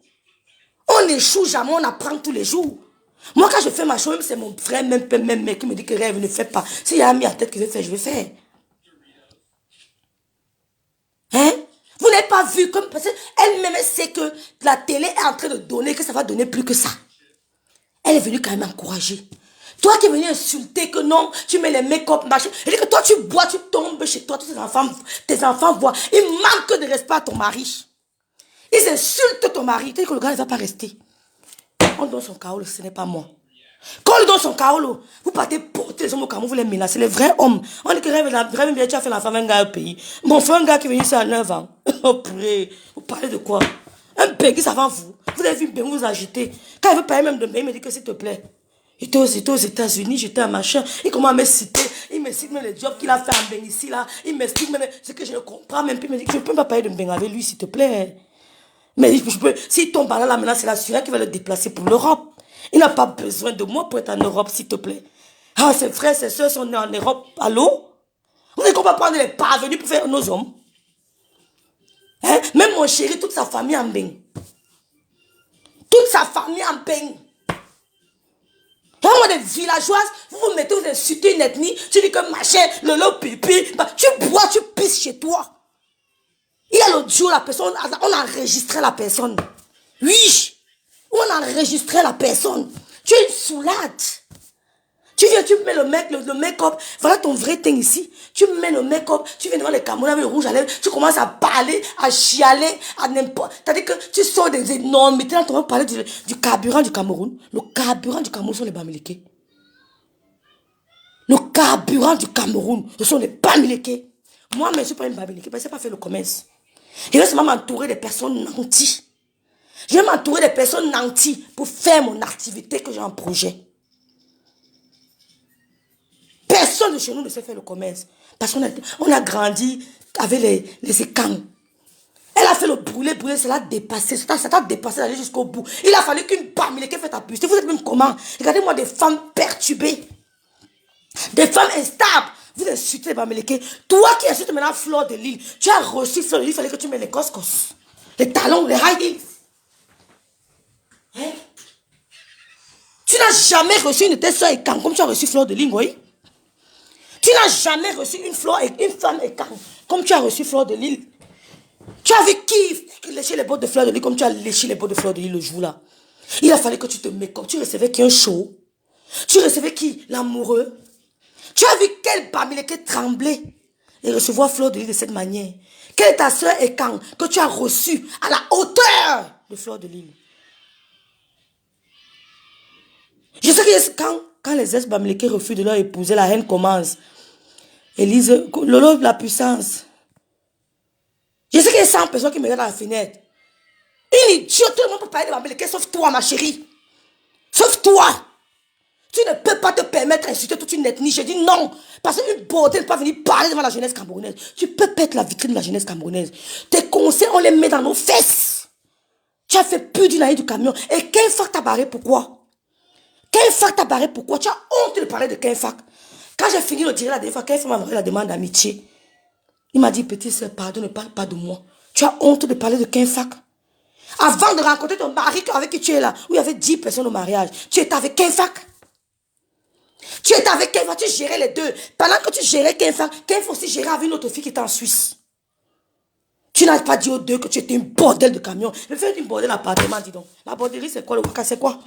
On échoue jamais, on apprend tous les jours. Moi, quand je fais ma chose, c'est mon frère, même mec, qui me dit que rêve, ne fais pas. S'il y a mis à tête que je vais faire, je vais faire. Hein? Vous n'avez pas vu, comme, parce qu'elle-même sait que la télé est en train de donner, que ça va donner plus que ça. Elle est venue quand même encourager. Toi qui es venu insulter que non, tu mets les make-up, machin. Elle dit que toi, tu bois, tu tombes chez toi, tes enfants voient. Ils manquent de respect à ton mari. Ils insultent ton mari. Tu dis que le gars ne va pas rester. On donne son kaolo, ce n'est pas moi. Quand on lui donne son kaolo, vous partez porter les hommes au Cameroun, vous les menacez, les vrais hommes. On dit que rêve bien, tu as fait l'enfant d'un gars au pays. Mon frère, un gars qui est venu ici à 9 ans. Oh purée, vous parlez de quoi? Un béguis avant vous. Vous avez vu bien vous agiter. Quand il veut parler même de bien, il me dit que s'il te plaît. Il était aux États-Unis, j'étais un machin. Il commence à me citer. Il me cite même les jobs qu'il a fait en Bénin ici, là. Il m'explique même ce que je ne comprends même plus. Il me dit que je ne peux pas parler de bien avec lui, s'il te plaît. Mais s'il tombe là, maintenant, c'est l'assureur qui va le déplacer pour l'Europe. Il n'a pas besoin de moi pour être en Europe, s'il te plaît. Ah, ses frères, ses soeurs sont nés en Europe. Allô? Vous ne qu'on pas prendre les parvenus pour faire nos hommes? Hein? Même mon chéri, toute sa famille en bain. Toute sa famille en bain. Vraiment des villageoises, vous vous mettez, vous insultez une ethnie, tu dis que machin, le pipi, bah, tu bois, tu pisses chez toi. Il y a l'autre jour, la personne, on a enregistré la personne. Oui, on a enregistré la personne. Tu es une soulade. Tu viens, tu mets le make-up. Voilà ton vrai teint ici. Tu mets le make-up. Tu viens devant les Camerounais avec le rouge à lèvres. Tu commences à parler, à chialer, à n'importe. C'est-à-dire que tu sors des énormités. Là, tu vas parler du carburant du Cameroun. Le carburant du Cameroun sont les Bamileke. Le carburant du Cameroun, ce sont les Bamileke. Moi, je ne suis pas une Bamileke parce que je n'ai pas fait le commerce. Je vais seulement m'entourer des personnes nanties. Je vais m'entourer des personnes nanties pour faire mon activité que j'ai en projet. Personne de chez nous ne sait faire le commerce. Parce qu'on a grandi avec les écans. Elle a fait le brûler, ça l'a dépassé. Ça t'a dépassé d'aller jusqu'au bout. Il a fallu qu'une Bamileke fasse ta publicité. Vous êtes même comment? Regardez-moi des femmes perturbées. Des femmes instables. Vous insultez les Bamileke. Toi qui insultes maintenant Fleur de Lille, tu as reçu Fleur de Lille, il fallait que tu mettes les coscos. Les talons, les high heels. Hein? Tu n'as jamais reçu une telle soeur écan comme tu as reçu Fleur de Lille, oui? Tu n'as jamais reçu une femme écan comme tu as reçu Fleur de Lille. Tu as vu qui léchait les bottes de Fleur de Lille comme tu as léché les bottes de Fleur de Lille le jour-là. Il a fallu que tu te mets comme tu recevais qui un show. Tu recevais qui? L'amoureux. Tu as vu quel Bamileke tremblait et recevoir Fleur de Lille de cette manière. Quelle est ta soeur écan que tu as reçue à la hauteur de Fleur de Lille? Je sais que quand les ex-Bamileke refusent de leur épouser, la haine commence. Élise, Lolo, la puissance. Je sais qu'il y a 100 personnes qui me regardent à la fenêtre. Une idiote, tout le monde peut parler de Bamileke, sauf toi, ma chérie. Sauf toi. Tu ne peux pas te permettre d'insulter toute une ethnie. Je dis non. Parce qu'une beauté ne peut pas venir parler devant la jeunesse camerounaise. Tu peux perdre la vitrine de la jeunesse camerounaise. Tes conseils, on les met dans nos fesses. Tu as fait plus d'une année du camion. Et Kenfak t'a barré pourquoi? Kenfak t'a barré pourquoi? Tu as honte de parler de Kenfak. Quand j'ai fini de dire la dernière fois, Kenfak m'a envoyé la demande d'amitié. Il m'a dit, petite soeur, pardon, ne parle pas de moi. Tu as honte de parler de Kenfak. Avant de rencontrer ton mari avec qui tu es là, où il y avait 10 personnes au mariage, tu étais avec Kenfak. Tu étais avec Kenfak, tu gérais les deux. Pendant que tu gérais Kenfak aussi gérait avec une autre fille qui était en Suisse. Tu n'as pas dit aux deux que tu étais une bordel de camion. Mais fais une bordel d'appartement, dis donc. La bordellerie, c'est quoi? Le waka, c'est quoi?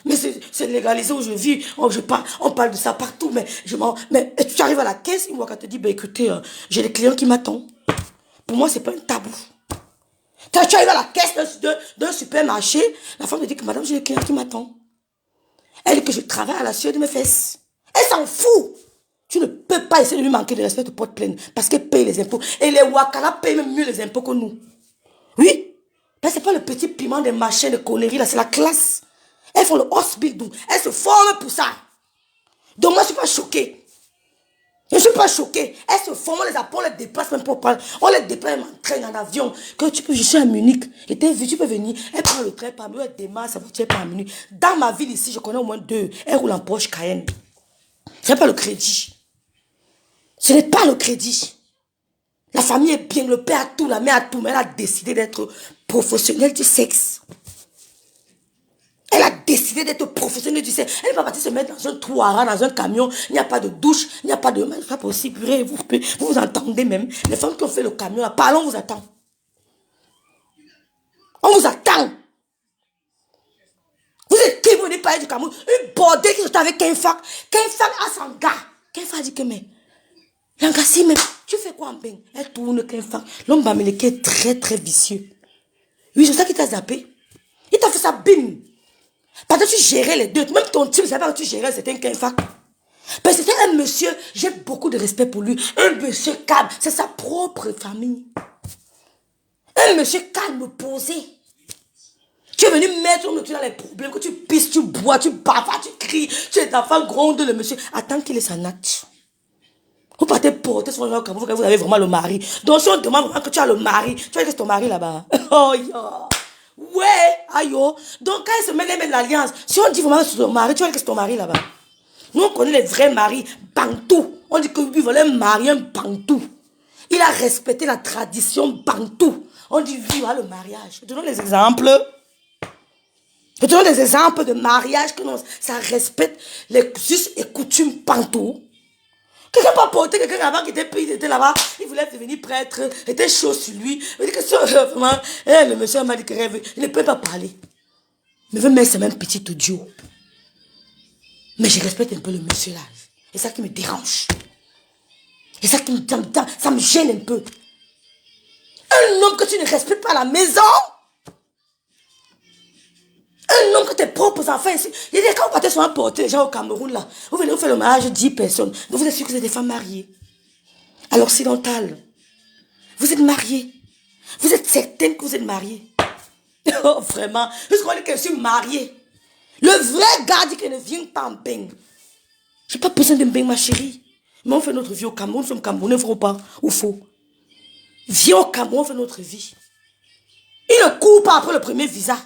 Mais c'est légalisé où je vis. On parle de ça partout. Mais tu arrives à la caisse, une fois qu'elle te dit, ben écoutez, j'ai des clients qui m'attendent. Pour moi, c'est pas un tabou. Quand tu arrives à la caisse d'un supermarché, la femme te dit que madame, j'ai des clients qui m'attendent. Elle dit que je travaille à la sueur de mes fesses. Elle s'en fout. Tu ne peux pas essayer de lui manquer de respect de porte pleine parce qu'elle paye les impôts. Et les Wakala payent même mieux les impôts que nous. Oui. Mais c'est pas le petit piment des machins de conneries là, c'est la classe. Elles font le hospital. Elles se forment pour ça. Donc moi, je ne suis pas choquée. Je ne suis pas choquée. Elles se forment, on les apporte, on les déplace même pour parler. On les déplace même en train, en avion. Que tu peux, je suis à Munich. Et tu peux venir. Elle prend le train par Munich, elle démarre sa voiture par Munich. Dans ma ville ici, je connais au moins 2. Elle roule en Porsche Cayenne. Ce n'est pas le crédit. Ce n'est pas le crédit. La famille est bien, le père a tout, la mère a tout, mais elle a décidé d'être professionnelle du sexe. Elle a décidé d'être professionnelle du sexe. Elle n'est pas partie se mettre dans un trou à rats, dans un camion. Il n'y a pas de douche, il n'y a pas de... C'est pas possible. Vous entendez même. Les femmes qui ont fait le camion, là, parlons, on vous attend. On vous attend. Vous êtes qui, vous venez parler du Cameroun? Une bordée qui était avec Kenfak. Kenfak a son gars. Kenfak dit que, mais... Langassi, même, tu fais quoi en bain? Elle tourne Kenfak. L'homme Bamileke est très, très vicieux. Oui, c'est ça qui t'a zappé. Il t'a fait ça, bim. Parce que tu gérais les deux. Même ton type, c'est pas que tu gérais, c'était un Kenfak. Parce que c'était un monsieur, j'ai beaucoup de respect pour lui. Un monsieur calme, c'est sa propre famille. Un monsieur calme, posé. Tu es venu mettre dans les problèmes, que tu pisses, tu bois, tu bavardes, tu cries, tu es enfant gronde le monsieur. Attends qu'il ait sa natte. Vous partez porter sur le Cameroun, vous avez vraiment le mari. Donc si on demande vraiment que tu as le mari, tu vas laisser ton mari là-bas. Oh, yeah. Ouais, aïe. Donc quand il se met l'alliance, si on dit vraiment que c'est ton mari, tu vas laisser ton mari là-bas. Nous on connaît les vrais maris, bantou. On dit que lui voulait un mari, un bantou. Il a respecté la tradition bantou. On dit oui, voilà le mariage. Je te donne des exemples. Je te donne des exemples de mariage que non, ça respecte les us et coutumes bantou. Quelqu'un pas porté, quelqu'un avant qui était là-bas, il voulait devenir prêtre, il était chaud sur lui. Il dit que ça, vraiment, le monsieur m'a dit que rêve, il ne peut pas parler. Il veut mettre ses mêmes petits audios. Mais je respecte un peu le monsieur là. C'est ça qui me dérange. C'est ça qui ça me gêne un peu. Un homme que tu ne respectes pas à la maison. Un homme que tes propres enfants ici. Il dit quand vous partez sur un porté, les gens au Cameroun là, vous venez vous faire le mariage de 10 personnes. Vous êtes sûr que vous êtes des femmes mariées. À l'occidental. Vous êtes mariés. Vous êtes certaine que vous êtes mariés. Oh vraiment. Puisqu'on dit que je suis mariée. Le vrai gars dit qu'il ne vient pas en bain. Je n'ai pas besoin de bain ma chérie. Mais on fait notre vie au Cameroun. Nous sommes Camerounais, vrai ou pas? Ou faux? Viens au Cameroun, on fait notre vie. Il ne court pas après le premier visa.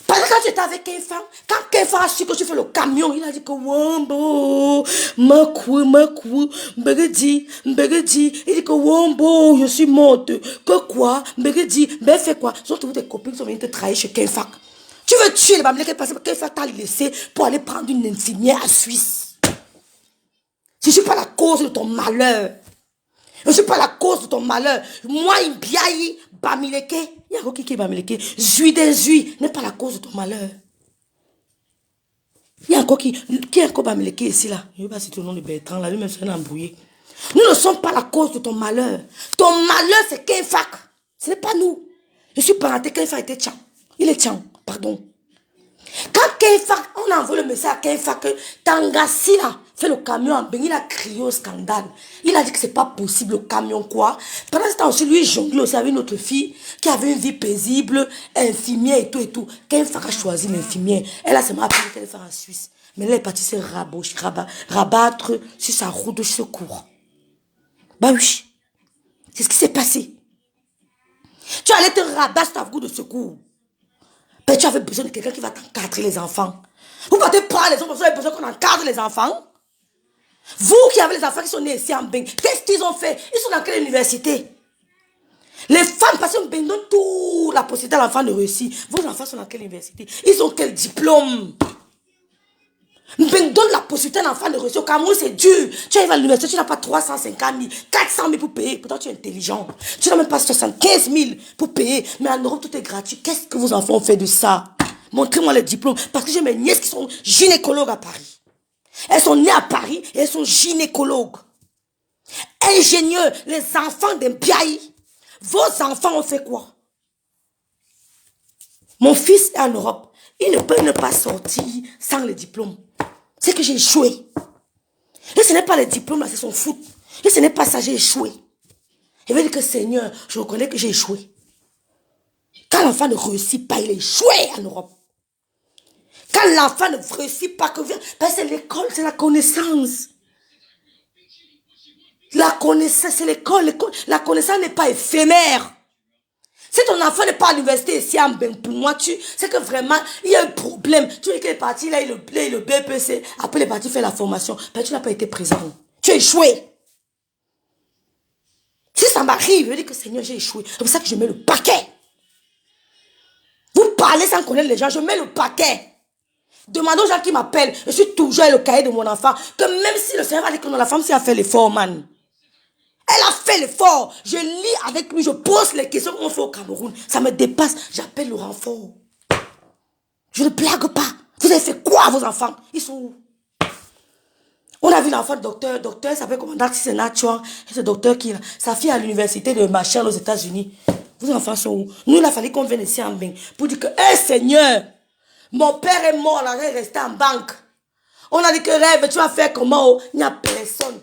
Parce que quand tu étais avec Kenfak, quand Kenfak a su que tu fais le camion, il a dit que Wombo, ma Mbegedi, il dit que Wombo, je suis morte. Que quoi? Mbegedi, ben fais quoi? Ce sont toutes tes copines qui sont venues te trahir chez Kenfak. Tu veux tuer les Bamileke parce que Kenfak t'a laissé pour aller prendre une infirmière à Suisse. Je ne suis pas la cause de ton malheur. Je ne suis pas la cause de ton malheur. Moi, Imbiaï, Bamileke, il y a qui est Bamileke, Zui des Zui, n'est pas la cause de ton malheur. Il y a encore qui est encore Bamileke ici là. Je ne vais pas citer le nom de Bertrand là, lui-même c'est un embrouillé. Nous ne sommes pas la cause de ton malheur. Ton malheur c'est Kenfak. Ce n'est pas nous. Je suis parenté, Kenfak était Tchang. Il est Tchang, pardon. Quand Kenfak, on a envoyé le message à Kenfak que Tangassi là, fait le camion en bain, il a crié au scandale. Il a dit que c'est pas possible, le camion quoi. Pendant ce temps aussi, lui, jonglait aussi avec notre fille qui avait une vie paisible, infirmière et tout et tout. Kenfak a choisi l'infirmière. Elle a seulement appris qu'elle faire en Suisse. Mais elle est partie se rabattre sur sa route de secours. Bah oui. C'est ce qui s'est passé. Tu allais te rabattre sur ta route de secours. Mais tu avais besoin de quelqu'un qui va t'encadrer les enfants. Vous ne partez pas les enfants, vous avez besoin qu'on encadre les enfants. Vous qui avez les enfants qui sont nés ici en bain, qu'est-ce qu'ils ont fait? Ils sont dans quelle université? Les femmes passent en bain, donnent toute la possibilité à l'enfant de réussir. Vos enfants sont dans quelle université? Ils ont quel diplôme? Ben, donne la possibilité à l'enfant de réussir. Au Cameroun, c'est dur. Tu arrives à l'université, tu n'as pas 350 000, 400 000 pour payer. Pourtant, tu es intelligent. Tu n'as même pas 75 000 pour payer. Mais en Europe, tout est gratuit. Qu'est-ce que vos enfants ont fait de ça? Montrez-moi les diplômes. Parce que j'ai mes nièces qui sont gynécologues à Paris. Elles sont nées à Paris et elles sont gynécologues. Ingénieurs, les enfants d'un Biaï. Vos enfants ont fait quoi? Mon fils est en Europe. Il ne peut ne pas sortir sans le diplôme. C'est que j'ai échoué. Et ce n'est pas les diplômes là, c'est son foot. Et ce n'est pas ça, j'ai échoué. Il veut dire que Seigneur, je reconnais que j'ai échoué. Quand l'enfant ne réussit pas, il est échoué en Europe. Quand l'enfant ne réussit pas, c'est l'école, c'est la connaissance. La connaissance, c'est l'école. La connaissance n'est pas éphémère. Si ton enfant n'est pas à l'université ici, pour moi, c'est que vraiment, il y a un problème. Tu dis qu'il est parti, là, il est le BPC. Après, il est parti faire la formation. Mais tu n'as pas été présent. Tu as échoué. Si ça m'arrive, je dis que Seigneur, j'ai échoué. C'est pour ça que je mets le paquet. Vous parlez sans connaître les gens, je mets le paquet. Demandez aux gens qui m'appellent. Je suis toujours avec le cahier de mon enfant. Que même si le Seigneur va dire que non, la femme, si elle a fait l'effort, man. Elle a fait l'effort. Je lis avec lui, je pose les questions qu'on fait au Cameroun. Ça me dépasse. J'appelle le renfort. Je ne blague pas. Vous avez fait quoi à vos enfants? Ils sont où? On a vu l'enfant de docteur. Docteur s'appelle commandant Sénat. C'est le docteur qui... Sa fille à l'université de Marshall aux États-Unis. Vos enfants sont où? Nous, il a fallu qu'on vienne ici en bain. Pour dire que, hé Seigneur, mon père est mort, là, il est resté en banque. On a dit que rêve, tu vas faire comment? Il n'y a personne.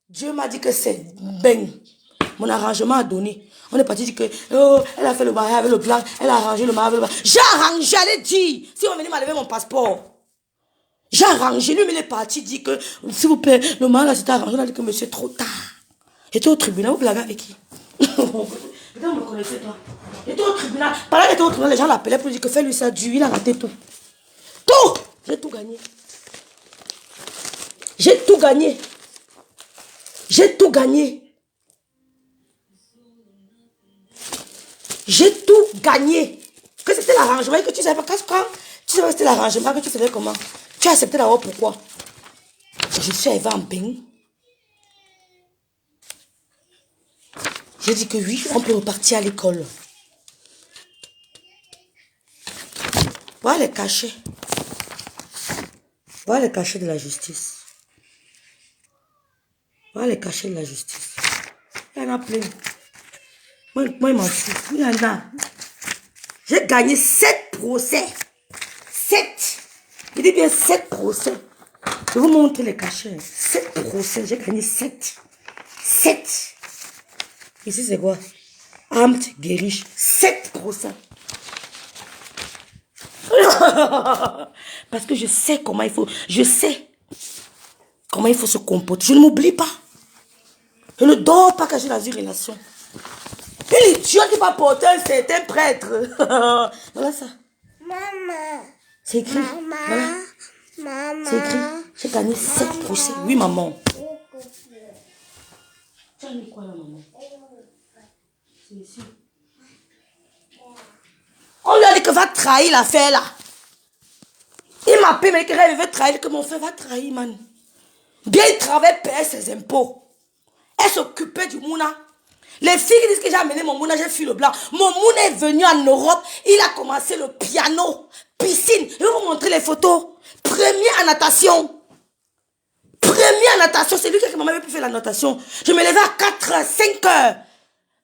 Dieu m'a dit que c'est ben. Mon arrangement a donné. On est parti dire que, oh, elle a fait le mariage avec le blanc, elle a arrangé le mariage avec le blanc. J'ai arrangé, j'allais dire. Si on venait m'enlever mon passeport. J'ai arrangé, lui, mais il est parti dire que, s'il vous plaît, le mariage c'était arrangé. On a dit que monsieur, trop tard. J'étais au tribunal, vous blaguez avec qui? Vous me connaissez pas. J'étais au tribunal. Pendant qu'il était au tribunal, les gens l'appelaient pour dire que fais-lui ça, Dieu, il a raté tout. Tout! J'ai tout gagné. J'ai tout gagné. J'ai tout gagné. J'ai tout gagné. Que c'était l'arrangement et que tu savais pas. Quand tu savais que c'était l'arrangement, que tu faisais comment? Tu as accepté d'abord pourquoi? Je suis arrivée en bain. J'ai dit que oui, on peut repartir à l'école. Voilà les cachets. Voilà les cachets de la justice. Voilà les cachets de la justice. Il y en a plein. Moi il m'en fout. Il y en a. J'ai gagné 7 procès. 7. Je dis bien 7 procès. Je vais vous montrer les cachets. 7 procès. J'ai gagné 7. 7. Ici, c'est quoi? Amt Guérich. 7 procès. Parce que je sais comment il faut. Je sais comment il faut se comporter. Je ne m'oublie pas. Je ne dors pas quand j'ai dans une relation. Et l'idiot qui va porter un certain prêtre. Voilà ça. Maman. C'est écrit. Maman. Voilà. Maman. C'est écrit. J'ai gagné 7 procès. Oui, maman. Tu as mis quoi là, maman? C'est ici. On lui a dit que va trahir l'affaire là. Il m'a appelé, mais que rêve veut trahir, que mon frère va trahir, man. Bien, il travaille, payer ses impôts. Elle s'occupait du Mouna. Les filles qui disent que j'ai amené mon Mouna, j'ai fui le blanc. Mon Mouna est venu en Europe, il a commencé le piano, piscine. Je vais vous montrer les photos. Premier en natation. Premier en natation, c'est lui qui m'a même pu faire la natation. Je me levais à 4 h, 5 h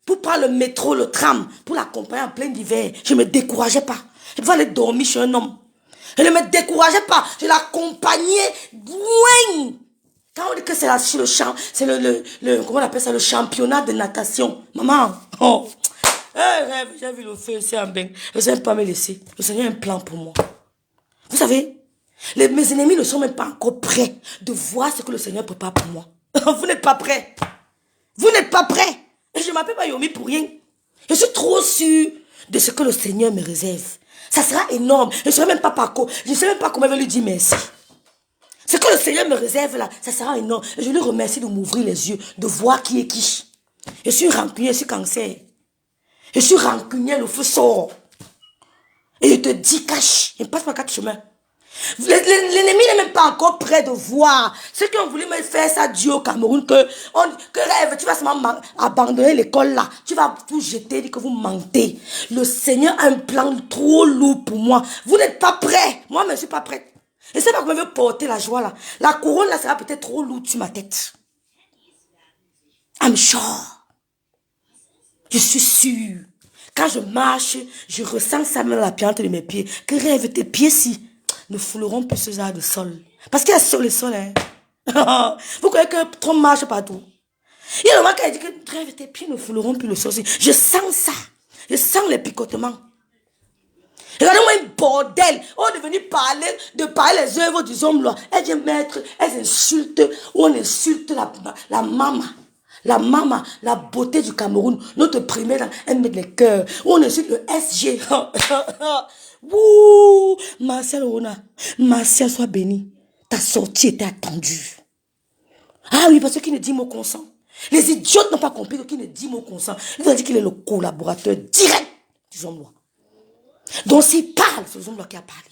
pour prendre le métro, le tram, pour l'accompagner en plein hiver. Je ne me décourageais pas. Je devais aller dormir chez un homme. Je ne me décourageais pas. Je l'accompagnais loin. Quand on dit que c'est le champ, c'est comment on appelle ça, le championnat de natation. Maman, oh, j'ai vu le feu ici en bain. Je ne sais pas me laisser. Le Seigneur a un plan pour moi. Vous savez, mes ennemis ne sont même pas encore prêts de voir ce que le Seigneur prépare pour moi. Vous n'êtes pas prêts. Vous n'êtes pas prêts. Et je ne m'appelle pas Yomi pour rien. Je suis trop sûre de ce que le Seigneur me réserve. Ça sera énorme. Je ne saurais même pas par quoi. Je ne sais même pas comment je vais lui dire merci. Ce que le Seigneur me réserve là, ça sera énorme. Et je lui remercie de m'ouvrir les yeux, de voir qui est qui. Je suis rancunier, je suis cancer. Je suis rancunier, le feu sort. Et je te dis, cache. Je ne passe pas 4 chemins. L'ennemi n'est même pas encore prêt de voir. Ceux qui ont voulu me faire ça Dieu au Cameroun, que rêve, tu vas seulement abandonner l'école là. Tu vas tout jeter, dire que vous mentez. Le Seigneur a un plan trop lourd pour moi. Vous n'êtes pas prêts. Moi, je ne suis pas prête. Et c'est pas que je veux porter la joie là. La couronne là sera peut-être trop lourde sur ma tête. I'm sure. Je suis sûre. Quand je marche, je ressens ça même dans la piante de mes pieds. Que rêve tes pieds-ci ne fouleront plus ce genre de sol. Parce qu'il y a sur le sol, hein. Vous croyez que trop marche partout. Il y a un moment qui a dit que rêve tes pieds ne fouleront plus le sol. Je sens ça. Je sens les picotements. Regardez-moi un bordel. On est venu parler les œuvres des hommes là. Elles viennent mettre, elles insultent, on insulte la maman. La maman, la beauté du Cameroun, notre première, elle met les cœurs. On insulte le SG. Wouh! Martial Rona, Martial, sois béni. Ta sortie était attendue. Ah oui, parce que qui ne dit mot consent. Les idiotes n'ont pas compris que qui ne dit mot consent. Ils ont dit qu'il est le collaborateur direct des hommes noirs. Donc s'il parle, c'est les hommes noirs qui a parlé.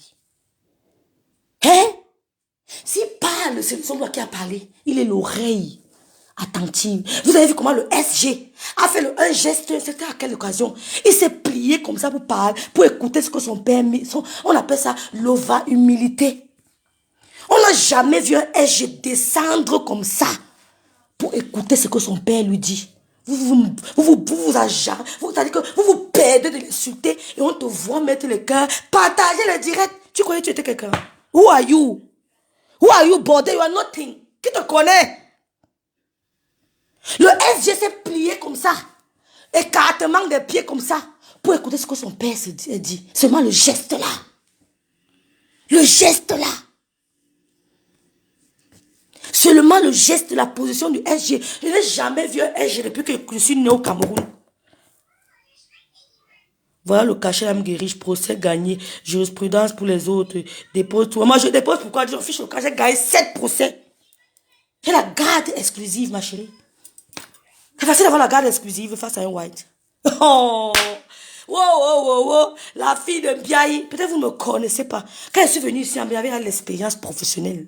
Hein? S'il parle, c'est les hommes noirs qui a parlé. Il est l'oreille attentive. Vous avez vu comment le SG a fait un geste, c'était à quelle occasion? Il s'est plié comme ça pour parler, pour écouter ce que son père, on appelle ça l'ova humilité. On n'a jamais vu un SG descendre comme ça pour écouter ce que son père lui dit. Vous perdez de l'insulter et on te voit mettre le cœur, partager le direct. Tu croyais que tu étais quelqu'un? Who are you? Who are you, bordel? You are nothing. Qui te connaît? Le SG s'est plié comme ça. Écartement des pieds comme ça. Pour écouter ce que son père se dit. Seulement le geste là. Le geste là. Seulement le geste, la position du SG. Je n'ai jamais vu un SG depuis que je suis né au Cameroun. Voilà le cachet l'âme guérie, procès gagné, jurisprudence pour les autres, dépose tout. Moi je dépose pourquoi je fiche le cachet, j'ai gagné 7 procès. J'ai la garde exclusive, ma chérie. C'est facile d'avoir la garde exclusive face à un white. Oh! Wow. La fille de Biaï. Peut-être vous ne me connaissez pas. Quand je suis venue ici, j'avais l'expérience professionnelle.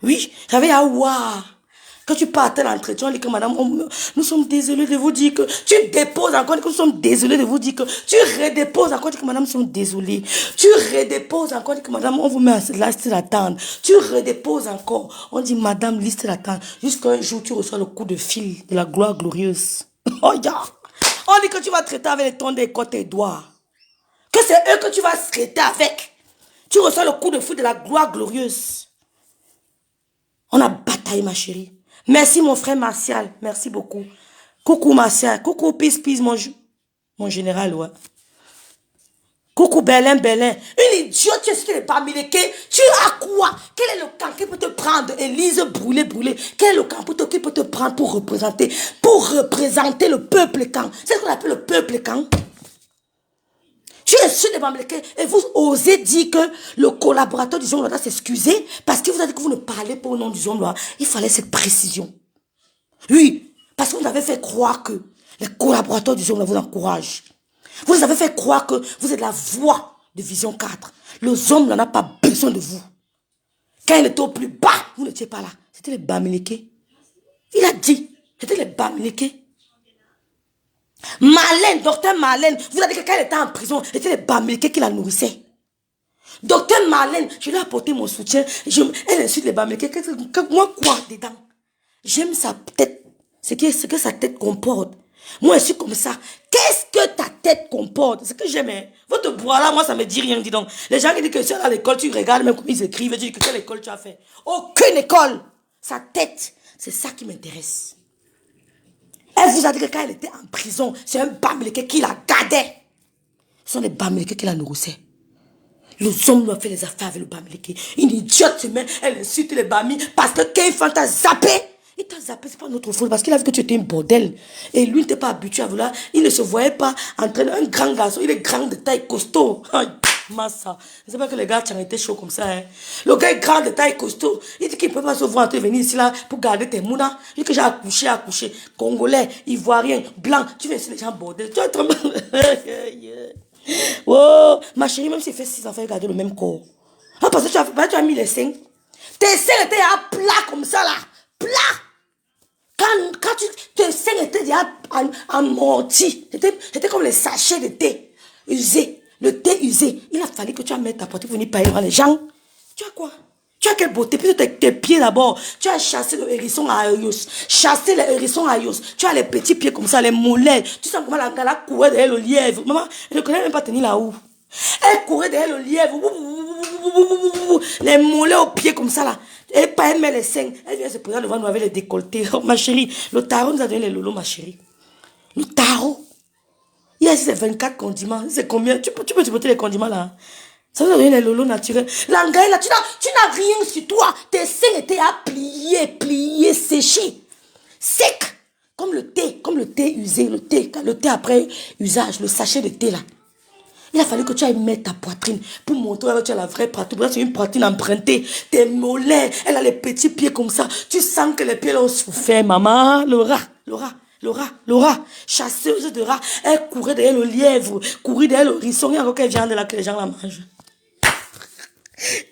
Oui, j'avais à voir. Quand tu partais à l'entretien, on dit que madame, nous sommes désolés de vous dire que tu déposes encore, que nous sommes désolés de vous dire que tu redéposes encore, dit que madame, nous sommes désolés. Tu redéposes encore, dit que madame, on vous met à la liste d'attente. Tu redéposes encore, on dit madame, liste d'attente. Jusqu'à un jour, tu reçois le coup de fil de la gloire glorieuse. Oh, yeah. On dit que tu vas traiter avec les tons des côtes et doigts. Que c'est eux que tu vas traiter avec. Tu reçois le coup de fil de la gloire glorieuse. On a bataillé, ma chérie. Merci, mon frère Martial. Merci beaucoup. Coucou, Martial. Coucou, peace, mon général, ouais. Coucou, Berlin. Une idiote, tu es pas milqué. Tu as quoi? Quel est le camp qui peut te prendre? Élise, brûlé. Quel est le camp qui peut te prendre pour représenter le peuple camp? C'est ce qu'on appelle le peuple camp. Tu es sûr de m'américain et vous osez dire que le collaborateur du Zombie doit s'excuser parce que vous avez dit que vous ne parlez pas au nom du Zombie. Il fallait cette précision. Oui, parce que vous avez fait croire que les collaborateurs du Zombie vous encouragent. Vous avez fait croire que vous êtes la voix de Vision 4. Le Zombie n'en a pas besoin de vous. Quand il était au plus bas, vous n'étiez pas là. C'était les Bamileke. Il a dit, c'était les Bamileke. Marlène, docteur Marlène, vous avez dit que quand elle était en prison, c'était les Bamileke qui la nourrissaient. Docteur Marlène, je lui ai apporté mon soutien. Elle insulte les Bamileke. Moi, quoi dedans? J'aime sa tête. Ce que sa tête comporte. Moi, je suis comme ça. Qu'est-ce que ta tête comporte? C'est que j'aime. Hein? Votre bois là, moi, ça me dit rien, dis donc. Les gens qui disent que si tu es à l'école, tu regardes même comme ils écrivent, tu dis que quelle école tu as fait. Aucune école. Sa tête, c'est ça qui m'intéresse. Elle vous a dit que quand elle était en prison, c'est un Bamileke qui la gardait. Ce sont les Bamileke qui la nourrissaient. Les hommes doivent faire les affaires avec le Bamileke. Une idiote, elle insulte les Bami parce que Keifan t'a zappé. Il t'a zappé, c'est pas notre faute parce qu'il a vu que tu étais un bordel. Et lui n'était pas habitué à vouloir. Il ne se voyait pas en train d'un grand garçon. Il est grand de taille costaud. Massa. Je ne sais pas que les gars ont été chauds comme ça. Hein. Le gars est grand de taille costaud. Il dit qu'il ne peut pas se voir en train de venir ici là pour garder tes mounas. Il dit que j'ai accouché. Congolais, Ivoirien, blanc. Tu viens ici les gens bordel. Tu es trop... Oh, ma chérie, même si elle fait 6 enfants, elle garde le même corps. Ah, parce que tu as mis les seins. Tes seins étaient à plat comme ça là. Plat. Quand tes seins étaient déjà amortis. C'était comme les sachets de thé usé. Le thé usé. Il a fallu que tu mettes ta portée pour venir payer les gens. Tu as quoi? Tu as quelle beauté? Puis tes pieds d'abord. Tu as chassé le hérisson à Ayos. Chassé le hérisson à Ayos. Tu as les petits pieds comme ça, les mollets. Tu sens comment la gala courait derrière le lièvre. Maman, elle ne connaît même pas tenir la houe. Elle courait derrière le lièvre. Les mollets aux pieds comme ça là. Elle met les seins. Elle vient se présenter devant nous avec les décolletés. Oh, ma chérie, le tarot nous a donné les lolos, ma chérie. Le tarot. Il y a 24 condiments. C'est combien? Tu peux te botter les condiments là. Ça vous a donné les lolos naturels. L'angaï là, tu n'as rien sur toi. Tes seins étaient à plier, sécher. Sec. Comme le thé usé, le thé après usage, le sachet de thé là. Il a fallu que tu ailles mettre ta poitrine pour montrer que tu as la vraie poitrine. C'est une poitrine empruntée. Tes mollets, elle a les petits pieds comme ça. Tu sens que les pieds l'ont souffert, maman. Laura, chasseuse de rats. Elle courait derrière le lièvre, courait derrière le hérisson. Il y a encore quelle viande là que les gens la mangent.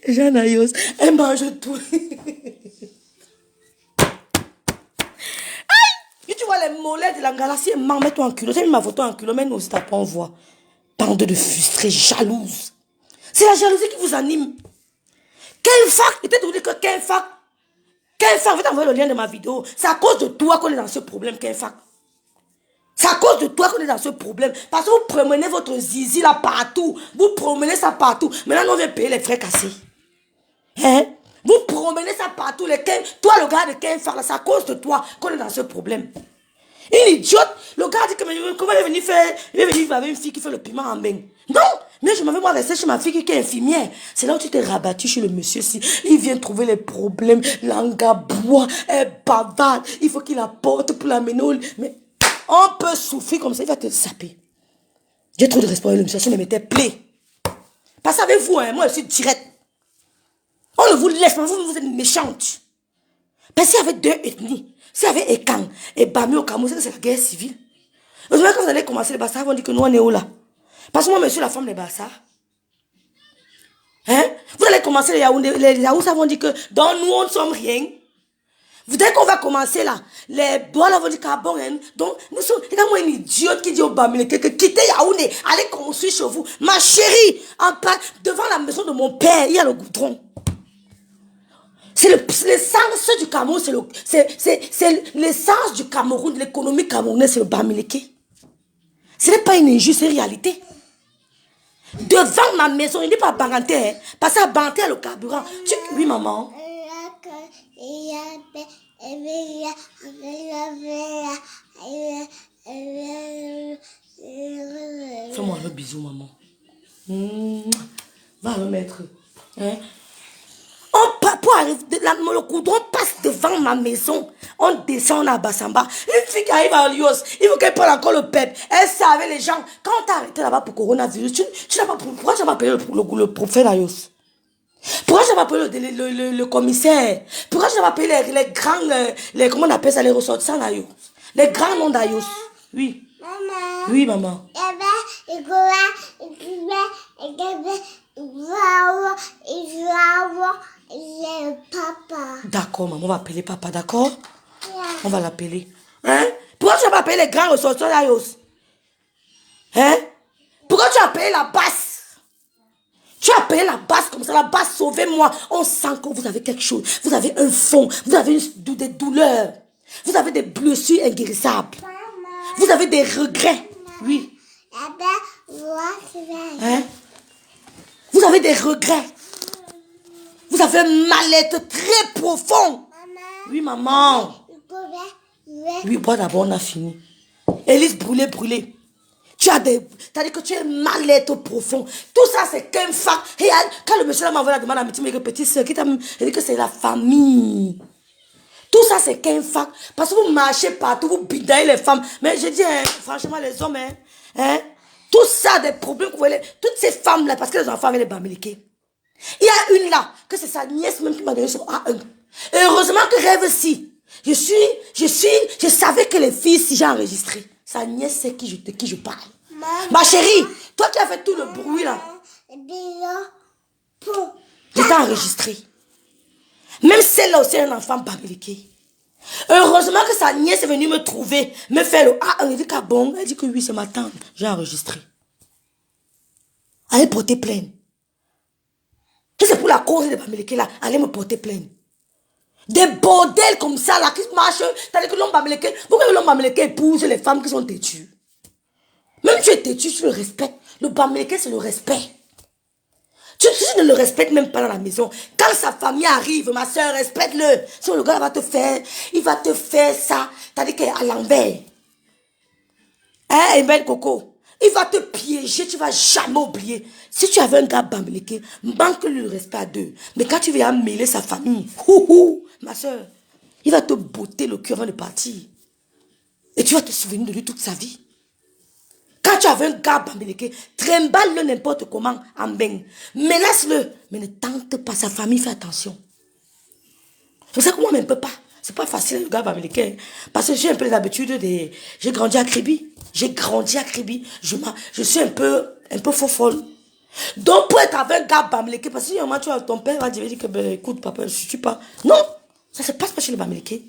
Jeanne Ayos, elle mange tout. Et tu vois les mollets de la galaxie, maman, mets-toi en culot. J'ai mis ma photo en culot, mais nous aussi, t'as pas, on voit. Bande de frustrés, jalouses. C'est la jalousie qui vous anime. Quel fac, et tu dis que quel fac, je vais t'envoyer le lien de ma vidéo. C'est à cause de toi qu'on est dans ce problème, quel fac. C'est à cause de toi qu'on est dans ce problème. Parce que vous promenez votre zizi là partout. Vous promenez ça partout. Maintenant, on vient payer les frais cassés. Hein? Vous promenez ça partout. Toi, le gars de quel fac, c'est à cause de toi qu'on est dans ce problème. Une idiote, le gars dit que comment il est venu faire, il est venu vivre avec une fille qui fait le piment en bain. Non, mais je m'avais moi resté chez ma fille qui est infirmière. C'est là où tu t'es rabattu chez le monsieur. Si il vient trouver les problèmes, l'anga boit, elle bavarde, il faut qu'il apporte pour l'amener. Mais on peut souffrir comme ça, il va te saper. J'ai trop de respect, le monsieur, je me mettais plaît. Parce qu'avec vous, hein, moi je suis direct. On ne vous laisse pas, vous êtes méchante. Parce qu'il y avait deux ethnies. S'il y avait Ekang et Bami au Cameroun, c'est la guerre civile. Heureusement, quand vous allez commencer les Bassars, vont dire que nous, on est où là? Parce que moi, monsieur, la femme des Bassars. Hein? Vous allez commencer les Yaoundé, les Yaoussa vont dire que dans nous, on ne sommes rien. Dès qu'on va commencer là, les bois là vont dire qu'à bon, hein? Donc, nous sommes, regarde-moi une idiote qui dit au Bami, que quittez Yaoundé, allez construire chez vous. Ma chérie, en bas, devant la maison de mon père, il y a le goudron. C'est l'essence du Cameroun, c'est l'essence du Cameroun, de l'économie camerounaise, c'est le Bamileke. Ce n'est pas une injuste, c'est une réalité. Devant ma maison, il n'est pas Banganté, hein, parce qu'à Banganté, il y a le carburant. Oui, maman. Fais-moi un bisou, maman. Va le mettre. Hein? Pour arriver, le coudron passe devant ma maison. On descend à Bassamba. Une fille qui arrive à Lios, il faut qu'elle prenne encore le pep. Elle savait les gens. Quand on t'a arrêté là-bas pour coronavirus, pourquoi tu n'as pas payé le prophète à Lios? Pourquoi tu n'as pas payé le commissaire? Pourquoi tu n'as pas payé les grands, comment on appelle ça, les ressortissants d'Ayos? Les grands noms d'Ayos. Oui. Maman. Oui, maman. Papa. D'accord, maman, on va appeler papa, d'accord? On va l'appeler. Hein? Pourquoi tu n'as pas payé les grands ressortissants d'Ayos? Hein? Pourquoi tu as payé la basse? Tu as payé la basse comme ça, la basse, sauvez-moi. On sent que vous avez quelque chose. Vous avez un fond. Vous avez des douleurs. Vous avez des blessures inguérissables. Vous avez des regrets. Oui. Hein? Vous avez des regrets. Vous avez un mal-être très profond. Oui, maman. Oui, bon, d'abord, on a fini. Élise, brûlée. Tu as dit que tu es mal-être profond. Tout ça, c'est qu'un fac. Et quand le monsieur m'a envoyé la demande à ma petite soeur, qui t'a dit que c'est la famille. Tout ça, c'est qu'un fac. Parce que vous marchez partout, vous bidaillez les femmes. Mais je dis, hein, franchement, les hommes, hein, tout ça, des problèmes que vous voyez, toutes ces femmes-là, parce que les enfants avaient les bamiliqués. Il y a une là, que c'est sa nièce même qui m'a donné son A1. Et heureusement que rêve-ci. Je savais que les filles, si j'ai enregistré, sa nièce sait qui je parle. Maman. Ma chérie, toi qui as fait tout le bruit là. J'étais enregistrée. Même celle-là aussi, un enfant bamiliqué. Heureusement que sa nièce est venue me trouver, me faire le ah, elle dit qu'à bon, elle dit que oui, c'est ma tante. J'ai enregistré. Allez porter plainte. Si c'est pour la cause de bamiliqué là, allez me porter plainte. Des bordels comme ça là qui marchent, t'as dit que l'homme bamiliqué, pourquoi l'homme bamiliqué épouse les femmes qui sont têtues? Même tu es têtu, tu le respectes. Le bamiliqué, c'est le respect. Tu ne le respectes même pas dans la maison. Quand sa famille arrive, ma soeur, respecte-le. Sinon, le gars va te faire, il va te faire ça. T'as dit qu'à l'envers. Hein, Emel Coco? Il va te piéger, tu vas jamais oublier. Si tu avais un gars bambiliqué, manque le respect à deux. Mais quand tu viens mêler sa famille, ma soeur, il va te botter le cœur avant de partir. Et tu vas te souvenir de lui toute sa vie. Quand tu avais un gars bambiliqué, trimballe-le n'importe comment en bain. Menace-le. Mais ne tente pas. Sa famille, fait attention. C'est ça que moi, je ne peux pas. C'est pas facile, le gars bambiliqué. Parce que j'ai un peu l'habitude de... J'ai grandi à Kribi. J'ai grandi à Kribi. Je suis un peu faux folle. Donc, pour être avec un gars bambiliqué, parce que moment, tu vois, ton père va dire que, ben, écoute, papa, je ne suis pas. Non, ça ne se passe pas chez les bambiliqués.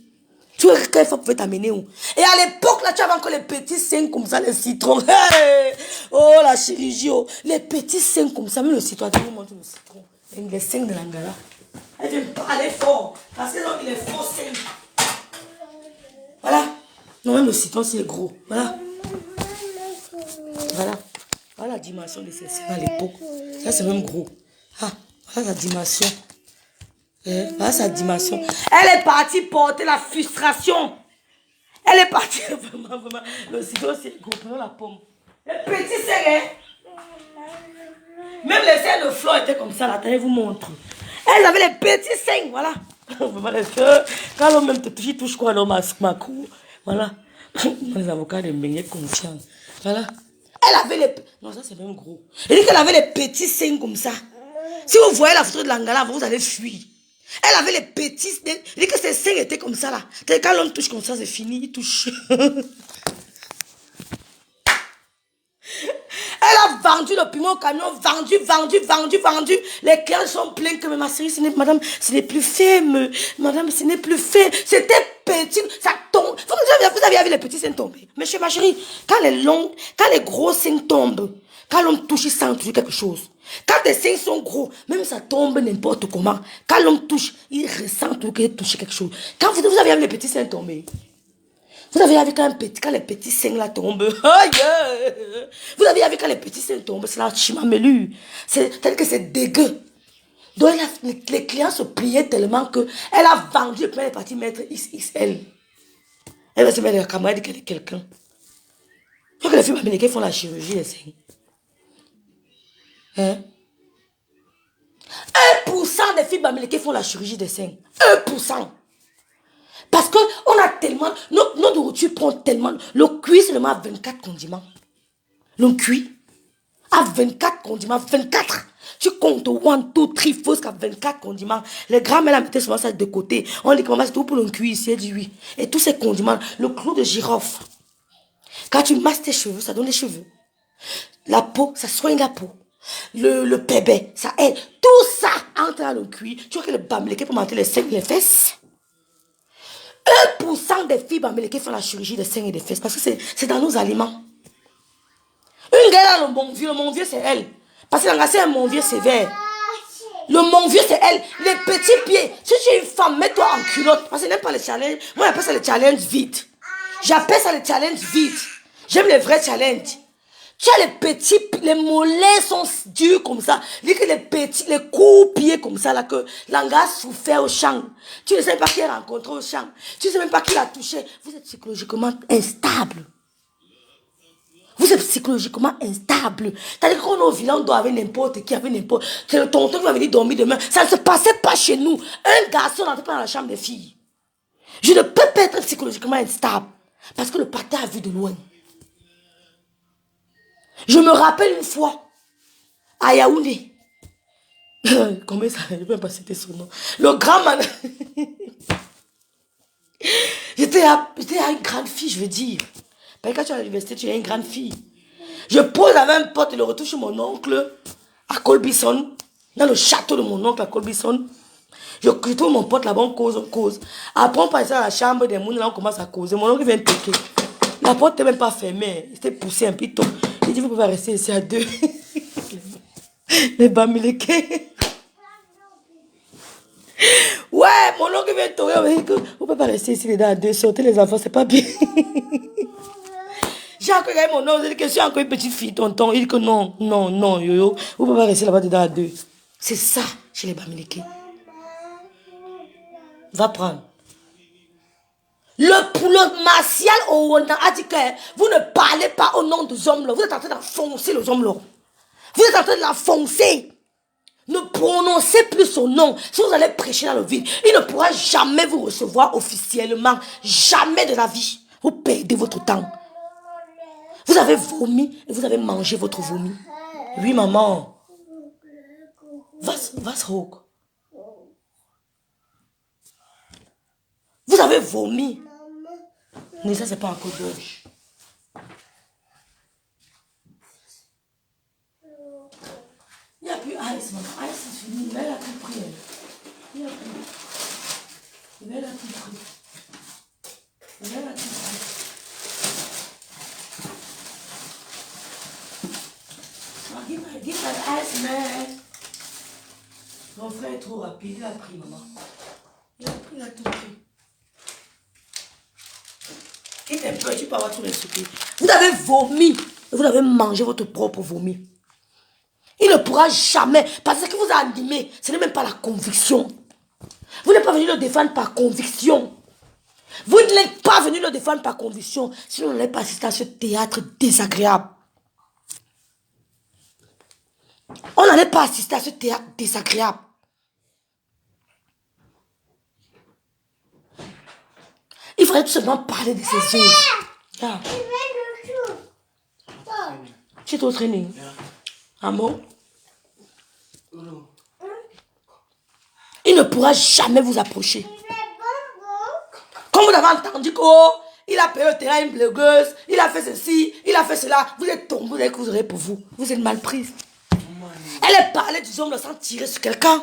Tu vois, quelle fois pouvait t'amener où? Et à l'époque, là, tu avais encore les petits seins comme ça, les citrons. Hey! Oh, la chirurgie, oh. Les petits seins comme ça, même le citron, tu me montres le citron. Les seins de l'Angala. Elle vient parler fort. Parce que donc, il est faux seins. Voilà. Non, même le citron, c'est gros. Voilà. Voilà. Voilà la dimension de ces seins à l'époque. Ça, c'est même gros. Ah, voilà la dimension. Voilà sa dimension. Elle est partie porter la frustration. Elle est partie vraiment. Le citron, c'est gros. Prenons la pomme. Les petits seins, même les seins de Flo étaient comme ça. Là, attendez, je vous montre. Elles avaient les petits seins, voilà. Quand l'homme même te touche, il touche quoi, l'homme à ma cour. Voilà. Les avocats de Mbengé conscients. Voilà. Elle avait les... Non, ça c'est même gros. Elle dit qu'elle avait les petits seins comme ça. Si vous voyez la photo de l'Angala, vous allez fuir. Elle avait les petits... Elle dit que ses seins étaient comme ça là. Quand l'homme touche comme ça, c'est fini, il touche. Elle a vendu le piment au camion, vendu. Les clients sont pleins que ma chérie, madame, ce n'est plus ferme. Madame, ce n'est plus fait. C'était petit, ça tombe. Vous avez vu les petits seins tomber. Mais chez ma chérie, quand les gros seins tombent, quand l'homme touche, il sent toujours quelque chose. Quand tes seins sont gros, même ça tombe n'importe comment. Quand l'homme touche, il ressent toujours qu'il a touché quelque chose. Quand vous avez vu les petits seins tomber, vous avez vu quand les petits seins là tombent. Vous avez vu quand les petits seins tombent, c'est la chimamelu. C'est-à-dire que c'est dégueu. Donc les clients se pliaient tellement que elle a vendu et puis elle est partie mettre XXL. Elle va se mettre la caméra et dire qu'elle est quelqu'un. Il faut que les filles américaines font la chirurgie des seins. Hein? 1% des filles américaines font la chirurgie des seins. 1%. Parce qu'on a tellement, notre nourriture prend tellement, le cuit seulement à 24 condiments. Le cuit à 24 condiments, 24. Tu comptes 1, 2, 3, 4 jusqu'à 24 condiments. Les grands-mères mettaient souvent ça de côté. On dit comment c'est tout pour le cuit ici, elle dit oui. Et tous ces condiments, le clou de girofle. Quand tu masses tes cheveux, ça donne les cheveux. La peau, ça soigne la peau. Le bébé, ça aide. Tout ça entre dans le cuit. Tu vois que le bamléké pour monter les seins et les fesses. 1% des filles américaines font la chirurgie des seins et des fesses parce que c'est dans nos aliments. Une gueule dans le mon vieux c'est elle. Parce que c'est un mon vieux sévère. Le mon vieux c'est elle. Les petits pieds. Si tu es une femme, mets-toi en culotte. Parce que je n'aime pas les challenges. Moi j'appelle ça les challenges vides. J'appelle ça les challenges vides. J'aime les vrais challenges. Tu as les petits, les mollets sont durs comme ça. Dis que les petits, les coups pieds comme ça, là, que l'anga a souffert au champ. Tu ne sais pas qui a rencontré au champ. Tu ne sais même pas qui l'a touché. Vous êtes psychologiquement instable. Vous êtes psychologiquement instable. C'est-à-dire qu'on est au village, on doit avoir n'importe qui, avec n'importe. C'est le tonton qui va venir dormir demain. Ça ne se passait pas chez nous. Un garçon n'entrait pas dans la chambre des filles. Je ne peux pas être psychologiquement instable. Parce que le patin a vu de loin. Je me rappelle une fois, à Yaoundé. Combien ça? Je ne peux pas citer son nom. Le grand man. J'étais à une grande fille, je veux dire. Parce que quand tu es à l'université, tu es une grande fille. Je pose la même porte et le retour chez mon oncle, à Colbison. Dans le château de mon oncle à Colbison. Je trouve mon pote là-bas, on cause. Après, on passe à la chambre des mounes, là, on commence à causer. Mon oncle vient toquer. La porte n'était même pas fermée. Il s'était poussé un peu. Il dit, vous pouvez rester ici à deux. Les bamileke. Ouais, mon oncle vient toquer. On dit que vous ne pouvez pas rester ici les deux à deux. Sortez les enfants, c'est pas bien. J'ai encore regardé mon oncle. Il dit que je suis encore une petite fille, tonton. Il dit que non, non, non, yo. Vous ne pouvez pas rester là-bas dedans à deux. C'est ça chez les bamileke. Va prendre. Le martial au Rwanda a dit que vous ne parlez pas au nom des hommes là. Vous êtes en train d'enfoncer les hommes là. Vous êtes en train de l'enfoncer. Ne prononcez plus son nom. Si vous allez prêcher dans le vide, il ne pourra jamais vous recevoir officiellement. Jamais de la vie. Vous perdez votre temps. Vous avez vomi et vous avez mangé votre vomi. Oui, maman. Was hoch. Vous avez vomi. Mais ça, c'est pas encore gauche. Il n'y a plus ice, maman. Ice, c'est fini. Mais elle a tout pris. Il n'y a plus. Mais elle a tout pris. Mais elle a tout pris. Give my ice, man. Mon frère est trop rapide. Il a pris, maman. Il a tout pris. Quitte un peu, tu peux avoir tout les soucis. Vous avez vomi. Vous avez mangé votre propre vomi. Il ne pourra jamais. Parce que ce qui vous a animé, ce n'est même pas la conviction. Vous n'êtes pas venu le défendre par conviction. Vous n'êtes pas venu le défendre par conviction. Sinon, vous n'allez pas assister à ce théâtre désagréable. On n'allait pas assister à ce théâtre désagréable. Il faudrait tout simplement parler de ces choses. Ah. Tu es au training. Ah bon? Il ne pourra jamais vous approcher. Comme vous avez entendu qu'il a payé le terrain à une blogueuse, il a fait ceci, il a fait cela, vous êtes tombé, vous avez que vous aurez pour vous. Vous êtes mal prise. Elle parlait du homme là sans tirer sur quelqu'un.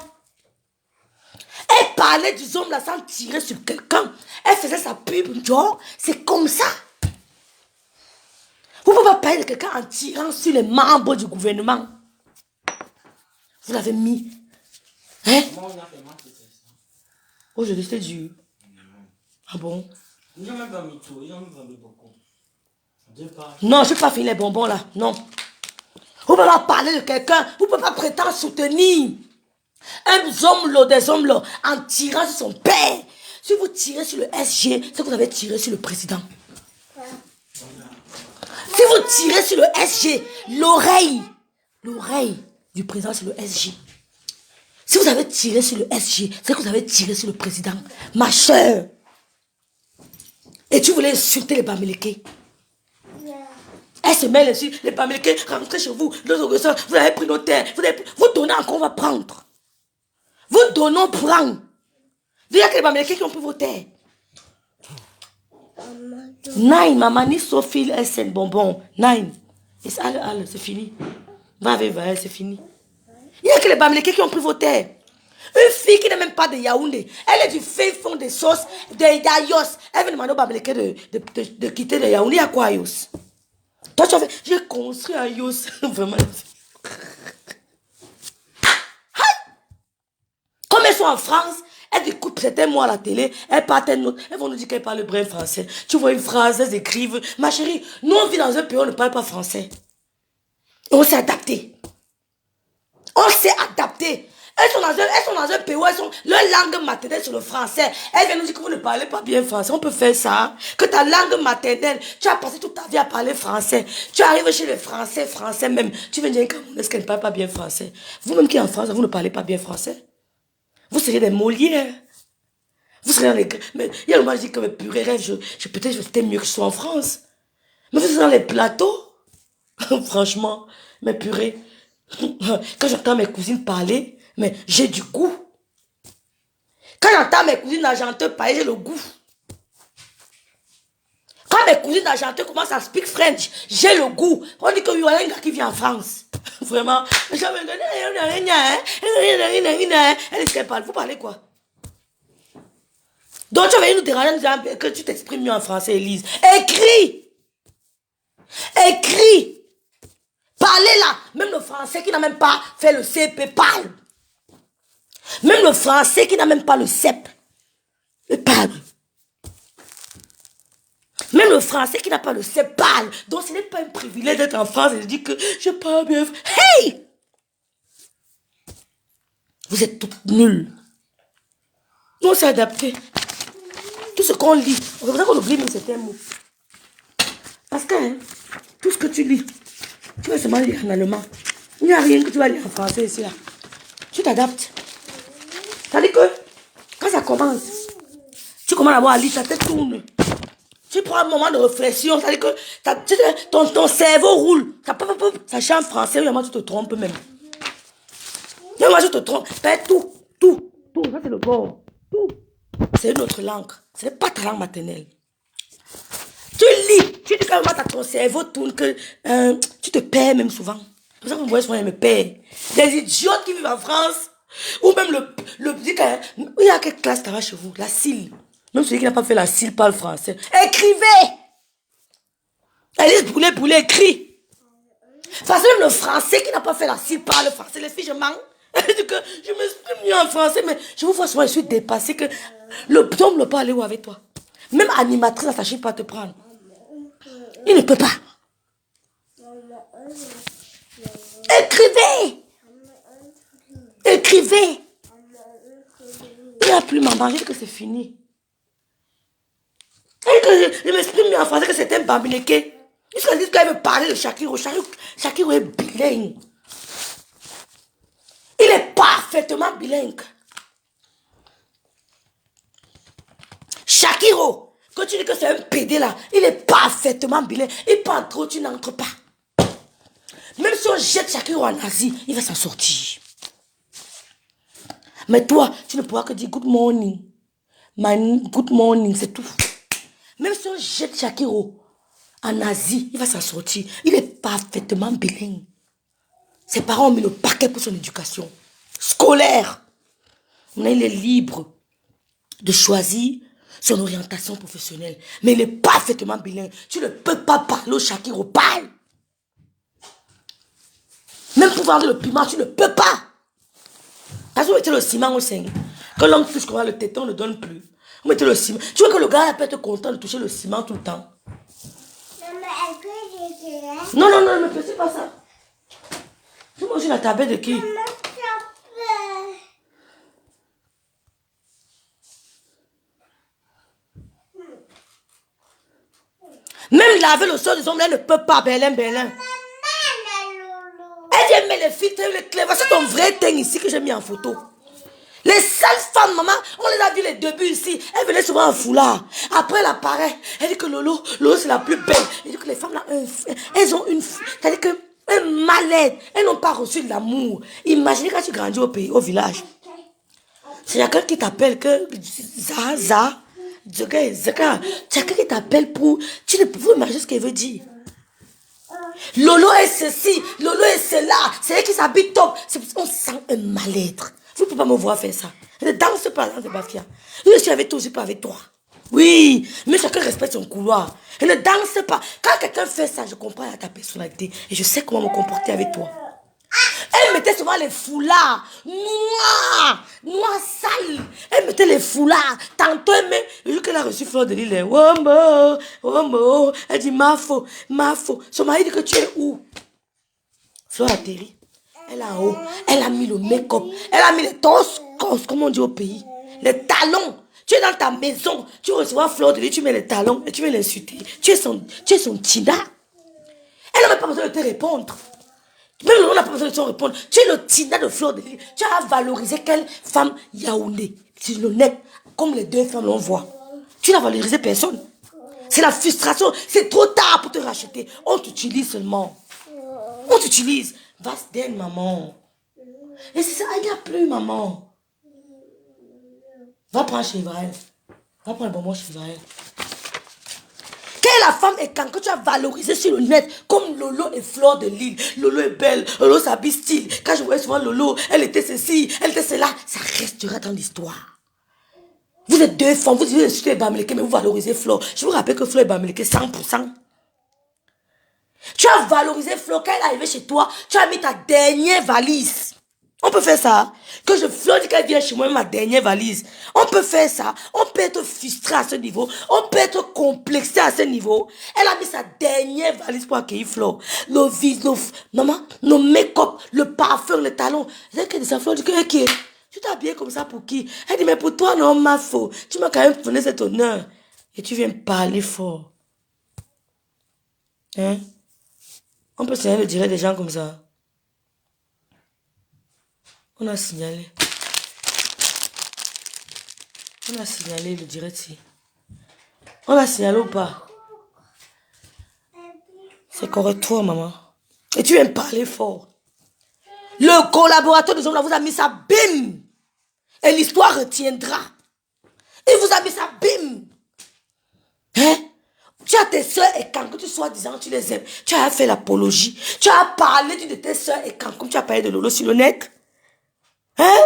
Elle parlait du homme là sans tirer sur quelqu'un. Elle faisait sa pub, genre, c'est comme ça. Vous ne pouvez pas parler de quelqu'un en tirant sur les membres du gouvernement. Vous l'avez mis. Hein? Aujourd'hui, c'était dur. Ah bon? Ils ont même pas mis tout, ils ont même pas mis beaucoup. Non, je ne vais pas finir les bonbons là. Non. Vous ne pouvez pas parler de quelqu'un. Vous ne pouvez pas prétendre soutenir un homme là, des hommes là, en tirant sur son père. Si vous tirez sur le SG, c'est que vous avez tiré sur le président. Si vous tirez sur le SG, l'oreille du président, c'est le SG. Si vous avez tiré sur le SG, c'est que vous avez tiré sur le président. Ma soeur. Et tu voulais insulter les bamileke. Elle se met dessus, les bamileke, rentrez chez vous, vous avez pris nos terres, vous donnez encore, on va prendre. Vous donnez, on prend. Il y a que les bamileke qui ont pris vos terres. Nine, maman, ni Sophie, elle c'est bonbon. Nine. Et c'est fini. Va, c'est fini. Il y a que les bamileke qui ont pris vos terres. Une fille qui n'est même pas de Yaoundé. Elle est du fin fond des sauces d'Ayos. Elle vient demander aux bamileke de quitter de Yaoundé. Il y a quoi, Ayos? Toi, tu as fait. J'ai construit Ayos. Vraiment. Comme elles sont en France, elles écoutent certains mots à la télé, elles partent elles vont nous dire qu'elles parlent bien français. Tu vois une phrase, elles écrivent. Ma chérie, nous on vit dans un pays où on ne parle pas français. Et on s'est adapté. On s'est adapté. Elles sont dans un pays où leur langue maternelle c'est le français. Elles viennent nous dire que vous ne parlez pas bien français. On peut faire ça. Que ta langue maternelle, tu as passé toute ta vie à parler français. Tu arrives chez les Français même. Tu viens dire qu'est-ce qu'elle ne parle pas bien français. Vous-même qui êtes en France, vous ne parlez pas bien français. Vous seriez des Molières. Vous seriez dans les... Mais il y a le moment où je dis que mes purées rêves, peut-être que c'était mieux que je sois en France. Mais vous êtes dans les plateaux. Franchement, mes purées. Quand j'entends mes cousines parler, mais j'ai du goût. Quand j'entends mes cousines argenteuses parler, j'ai le goût. Quand mes cousines argenteuses commencent à speak French, j'ai le goût. On dit qu'il y a un gars qui vient en France. vraiment. Elle est qu'elle parle. Vous parlez quoi? Donc tu vas venir nous déranger que tu t'exprimes mieux en français, Elise. Écris! Écris! Parlez là! Même le français qui n'a même pas fait le CP parle. Même le français qui n'a même pas le CEP parle. Même le français qui n'a pas le CEP parle. Donc ce n'est pas un privilège d'être en France et de dire que je parle bien. Hey! Vous êtes toutes nulles. Nous on s'est adapté. Tout ce qu'on lit, c'est pour ça qu'on oublie même certains mots. Parce que hein, tout ce que tu lis, tu vas seulement lire en allemand. Il n'y a rien que tu vas lire en français ici là. Tu t'adaptes. C'est-à-dire que quand ça commence, tu commences à avoir à lire, ta tête tourne. Tu prends un moment de réflexion, c'est-à-dire que ton cerveau roule. Ça chante en français, vraiment tu te trompes même. Moi je te trompe. Fais tout. Ça c'est le bon. Tout. C'est une autre langue. Ce n'est pas ta langue maternelle. Tu lis. Tu dis quand même ton cerveau tourne que tu te perds même souvent. C'est pour ça qu'on voit souvent, je me perds. Des idiotes qui vivent en France. Ou même il y a quelle classe tu as chez vous? La CIL. Même celui qui n'a pas fait la CIL parle français. Écrivez! Alice Boulet, écrit. Parce que même le français qui n'a pas fait la CIL parle français. Les filles, je mens. Elle dit que je m'exprime mieux en français, mais je vous vois souvent, je suis dépassée que le homme ne peut pas aller où avec toi. Même animatrice, ça ne s'agit pas de te prendre. Il ne peut pas. Écrivez! Écrivez! Il n'y a plus maman, je dis que c'est fini. Elle dit que je m'exprime mieux en français que c'est un bambinéké. Jusqu'à dire qu'elle veut parler de Shakiro. Shakiro est bilingue. Il est parfaitement bilingue. Shakiro, quand tu dis que c'est un PD là, il est parfaitement bilingue. Il parle trop, tu n'entres pas. Même si on jette Shakiro en Asie, il va s'en sortir. Mais toi, tu ne pourras que dire good morning. Good morning, c'est tout. Même si on jette Shakiro en Asie, il va s'en sortir. Il est parfaitement bilingue. Ses parents ont mis le paquet pour son éducation scolaire. Maintenant, il est libre de choisir son orientation professionnelle. Mais il est parfaitement bilingue. Tu ne peux pas parler au Shakiro. Parle. Même pour vendre le piment, tu ne peux pas. Parce que vous mettez le ciment au sein. Quand l'homme touche comme ça, le téton ne donne plus. Vous mettez le ciment. Tu vois que le gars peut être content de toucher le ciment tout le temps. Non, ne me fais pas ça. Tu manges la tablette de qui? Même laver le sol des hommes, elle ne peut pas, Berlin. Elle dit, mais les filtres, les clés, voici ton vrai teint ici que j'ai mis en photo. Les sales femmes, maman, on les a vu les débuts ici. Elle venait souvent en foulard. Après, elle apparaît. Elle dit que Lolo c'est la plus belle. Elle dit que les femmes là, elles ont une... C'est-à-dire que un mal-être. Elles n'ont pas reçu de l'amour. Imaginez quand tu grandis au pays, au village. C'est quelqu'un qui t'appelle que... C'est quelqu'un qui t'appelle pour... Tu ne peux pas imaginer ce qu'elle veut dire. Lolo est ceci, Lolo est cela. C'est elle qui s'habille top. On sent un mal-être. Vous ne pouvez pas me voir faire ça. Ne danse pas dans tes bafias. Je suis avec toi, je ne suis pas avec toi. Oui, mais chacun respecte son couloir. Et ne danse pas. Quand quelqu'un fait ça, je comprends ta personnalité. Et je sais comment me comporter avec toi. Elle mettait souvent les foulards noirs sales. Elle mettait les foulards. Tantôt, elle met, le jour qu'elle a reçu Fleur de Lille, elle dit Mafo. Son mari dit que tu es où? Fleur atterrit. Elle est en haut. Elle a mis le make-up. Elle a mis les tosses, comme on dit au pays. Les talons. Tu es dans ta maison. Tu reçois Fleur de Lille, tu mets les talons et tu veux l'insulter. Tu es son Tina. Elle n'a même pas besoin de te répondre. Même on n'a pas besoin de te répondre. Tu es le Tina de Fleur de Lille. Tu as valorisé quelle femme Yaoundé. C'est le net. Comme les deux femmes l'on voit. Tu n'as valorisé personne. C'est la frustration. C'est trop tard pour te racheter. On t'utilise seulement. On t'utilise. Va se donner, maman. Et c'est ça, il n'y a plus, maman. Va prendre chez Israël. Va prendre le bonbon chez Israël. Quelle est la femme écran que tu as valorisée sur le net comme Lolo et Fleur de Lille? Lolo est belle, Lolo s'habille style. Quand je voyais souvent Lolo, elle était ceci, elle était cela. Ça restera dans l'histoire. Vous êtes deux femmes, vous dites que c'est Bamileke, mais vous valorisez Fleur. Je vous rappelle que Fleur est Bamileke 100%. Tu as valorisé Fleur, quand elle est arrivée chez toi, tu as mis ta dernière valise. On peut faire ça. Que je Fleur dit qu'elle vient chez moi, ma dernière valise. On peut faire ça. On peut être frustré à ce niveau. On peut être complexé à ce niveau. Elle a mis sa dernière valise pour accueillir Fleur. Le vis, maman, nos make-up, le parfum, le talon. C'est que des Fleur dit que qui tu t'es habillée comme ça pour qui? Elle dit mais pour toi non ma faux. Tu m'as quand même donné cet honneur. Et tu viens parler fort. Hein? On peut signaler le direct des gens comme ça. On a signalé. On a signalé le direct ici. On a signalé ou pas? C'est correct toi, maman. Et tu viens parler fort. Le collaborateur des hommes là vous a mis ça, bim. Et l'histoire retiendra. Il vous a mis ça, bim. Hein? Tu as tes soeurs et quand tu sois disant tu les aimes, tu as fait l'apologie. Tu as parlé d'une de tes soeurs et quand comme tu as parlé de Lolo sur le net. Hein?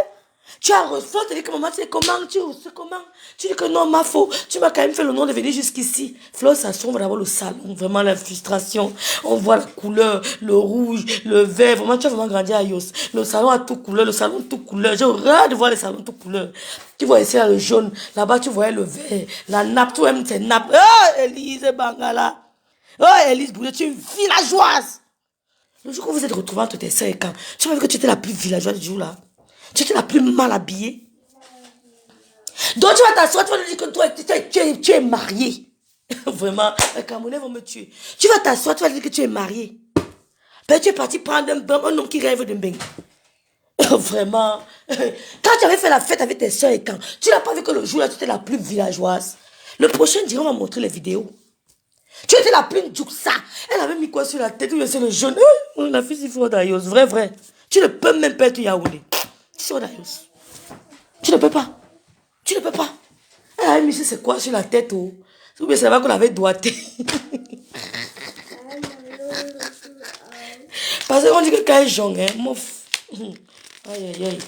Tu as reçu, tu dis que maman, tu sais comment, tu dis que non, ma faux, tu m'as quand même fait l'honneur de venir jusqu'ici. Flo, ça s'ouvre d'abord le salon, vraiment la frustration. On voit la couleur, le rouge, le vert, vraiment, tu as vraiment grandi à Yos. Le salon a tout couleur, le salon tout couleur. J'ai horreur de voir les salons tout couleur. Tu vois ici, là, le jaune, là-bas, tu voyais le vert, la nappe, tu aimes tes nappes. Oh, Élise Bangala. Oh, Élise Boulet, tu es une villageoise. Le jour où vous êtes retrouvés entre tes soeurs et quand, tu m'as vu que tu étais la plus villageoise du jour là. Tu étais la plus mal habillée. Donc tu vas t'asseoir, tu vas te dire que toi, tu es marié. Vraiment, les Camerounais vont me tuer. Tu vas t'asseoir, tu vas te dire que tu es marié. Ben, tu es parti prendre un homme qui rêve d'un bain. Vraiment. Quand tu avais fait la fête avec tes soeurs et quand, tu n'as pas vu que le jour là, tu étais la plus villageoise. Le prochain dirait, on va montrer les vidéos. Tu étais la plus ça. Elle avait mis quoi sur la tête? C'est le jaune. La fille, c'est fort d'Ayos. Vrai, vrai. Tu ne peux même pas être Yaoundé. Sur Dayos. Tu ne peux pas. Tu ne peux pas. Elle a mis c'est quoi sur la tête ou bien c'est là qu'on avait doigté. Parce qu'on dit que quand elle jonge, hein, mouf. Aïe aïe aïe.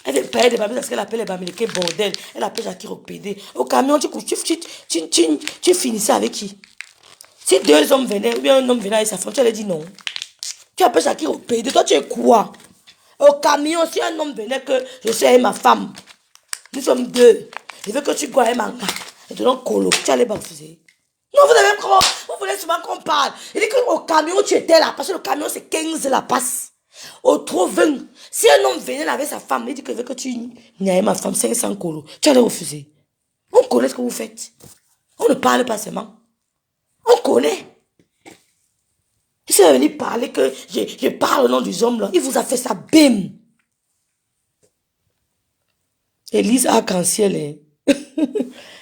Elle veut payer des babines parce qu'elle appelle les Bamileke bordel. Elle appelle Jackie Ropédé. Au camion, tu finissais avec qui? Si deux hommes venaient, ou bien un homme venait avec sa femme, tu allais dire non. Tu appelles Jackie Ropédé. Toi, tu es quoi? Au camion, si un homme venait que je suis avec ma femme, nous sommes deux, je veux que tu bois un manga, et te donne colo, tu allais refuser. Non, vous avez comment? Vous voulez souvent qu'on parle. Il dit qu'au camion, tu étais là, parce que le camion, c'est 15 la passe. Au trop 20. Si un homme venait avec sa femme, il dit que je veux que tu n'y ailles ma femme, 500 colo, tu allais refuser. On connaît ce que vous faites. On ne parle pas seulement. On connaît. Il s'est venu parler que je parle au nom des hommes là. Il vous a fait ça, bim. Élise arc-en-ciel, hein.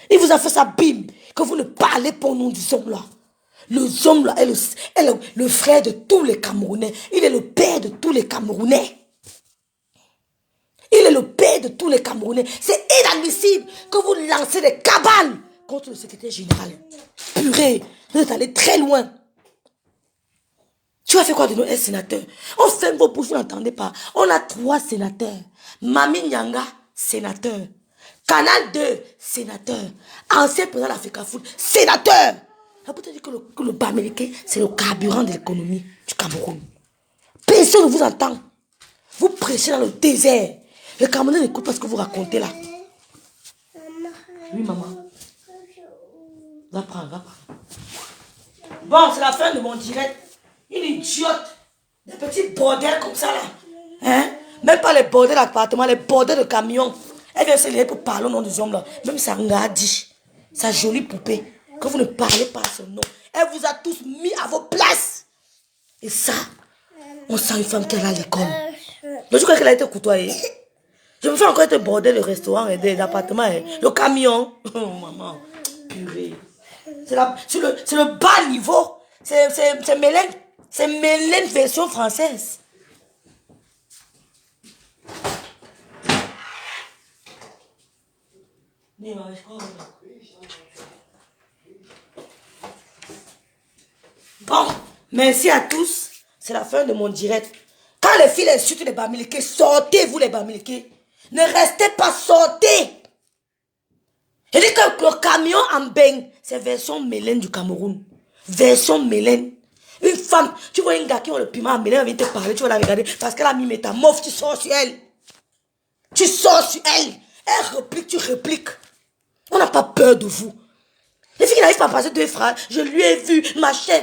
Il vous a fait ça, bim. Que vous ne parlez pas au nom des hommes là. Les hommes là est le frère de tous les Camerounais. Il est le père de tous les Camerounais. Il est le père de tous les Camerounais. C'est inadmissible que vous lancez des cabales contre le secrétaire général. Purée, vous êtes allé très loin. Tu as fait quoi de nous, un sénateur? On ferme vos bouches, vous n'entendez pas. On a 3 sénateurs. Mami Nyanga, sénateur. Canal 2, sénateur. Ancien président de l'Africa Foot, sénateur. Ça peut te dire que le Bamileke, c'est le carburant de l'économie du Cameroun. Personne ne vous entend. Vous prêchez dans le désert. Le Cameroun n'écoute pas ce que vous racontez là. Oui, maman. Va prendre, va prendre. Bon, c'est la fin de mon direct. Une idiote. Des petits bordels comme ça là. Hein? Même pas les bordels d'appartement, les bordels de camion. Elle vient se lever pour parler au nom des hommes là. Même sa ngadi, sa jolie poupée. Que vous ne parlez pas à son nom. Elle vous a tous mis à vos places. Et ça, on sent une femme qui est à l'école. Je crois qu'elle a été côtoyée. Je me fais encore être bordel le restaurant et l'appartement. Le camion. Oh maman. Purée. C'est le bas niveau. C'est Mélène. C'est Mélène version française. Bon, merci à tous. C'est la fin de mon direct. Quand les filles insultent les Bamileke, sortez vous les Bamileke. Ne restez pas, sortez. Je dis que le camion en beigne, c'est version Mélène du Cameroun. Version Mélène. Une femme, tu vois un gars qui a le piment, Mélène va venir te parler, tu vas la regarder parce qu'elle a mis métamorphe, tu sors sur elle. Tu sors sur elle. Elle réplique, tu répliques. On n'a pas peur de vous. Les filles qui n'arrivent pas à passer deux phrases, je lui ai vu, machin.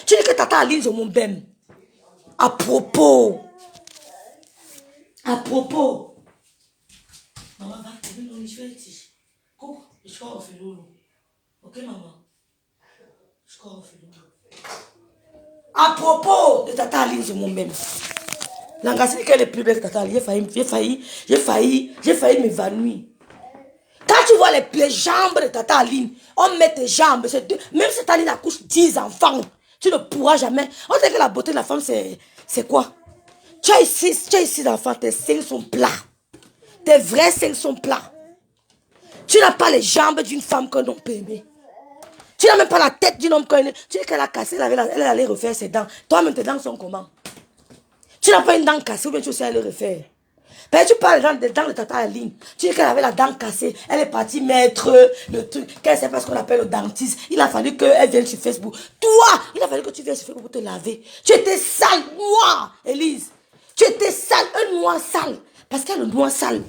Tu dis que Tata Aline, c'est mon bème. À propos. Maman, va, je vais le tirer. Coucou, je crois au filou. Ok, maman? Je crois au filou. À propos de Tata Aline, c'est mon bème. L'engassé qu'elle est plus belle que Tata Aline, j'ai failli m'évanouir. Quand tu vois les jambes de Tata Aline, on met tes jambes, même si Tata Aline accouche 10 enfants, tu ne pourras jamais. On sait que la beauté de la femme, c'est quoi? Tu as ici d'enfants, tes seins sont plats. Tes vrais seins sont plats. Tu n'as pas les jambes d'une femme qu'un homme peut aimer. Tu n'as même pas la tête d'une homme qu'un homme. Tu dis qu'elle a cassé, elle allait refaire ses dents. Toi-même, tes dents sont comment? Tu n'as pas une dent cassée ou bien tu sais aller refaire. Ben, tu parles des dents de Tata Aline. Tu dis qu'elle avait la dent cassée. Elle est partie mettre le truc. Qu'elle sait pas ce qu'on appelle le dentiste. Il a fallu qu'elle vienne sur Facebook. Toi, il a fallu que tu viennes sur Facebook pour te laver. Tu étais sale, noire, Élise. Tu étais sale, un noir sale. Parce qu'il y a le noir sale.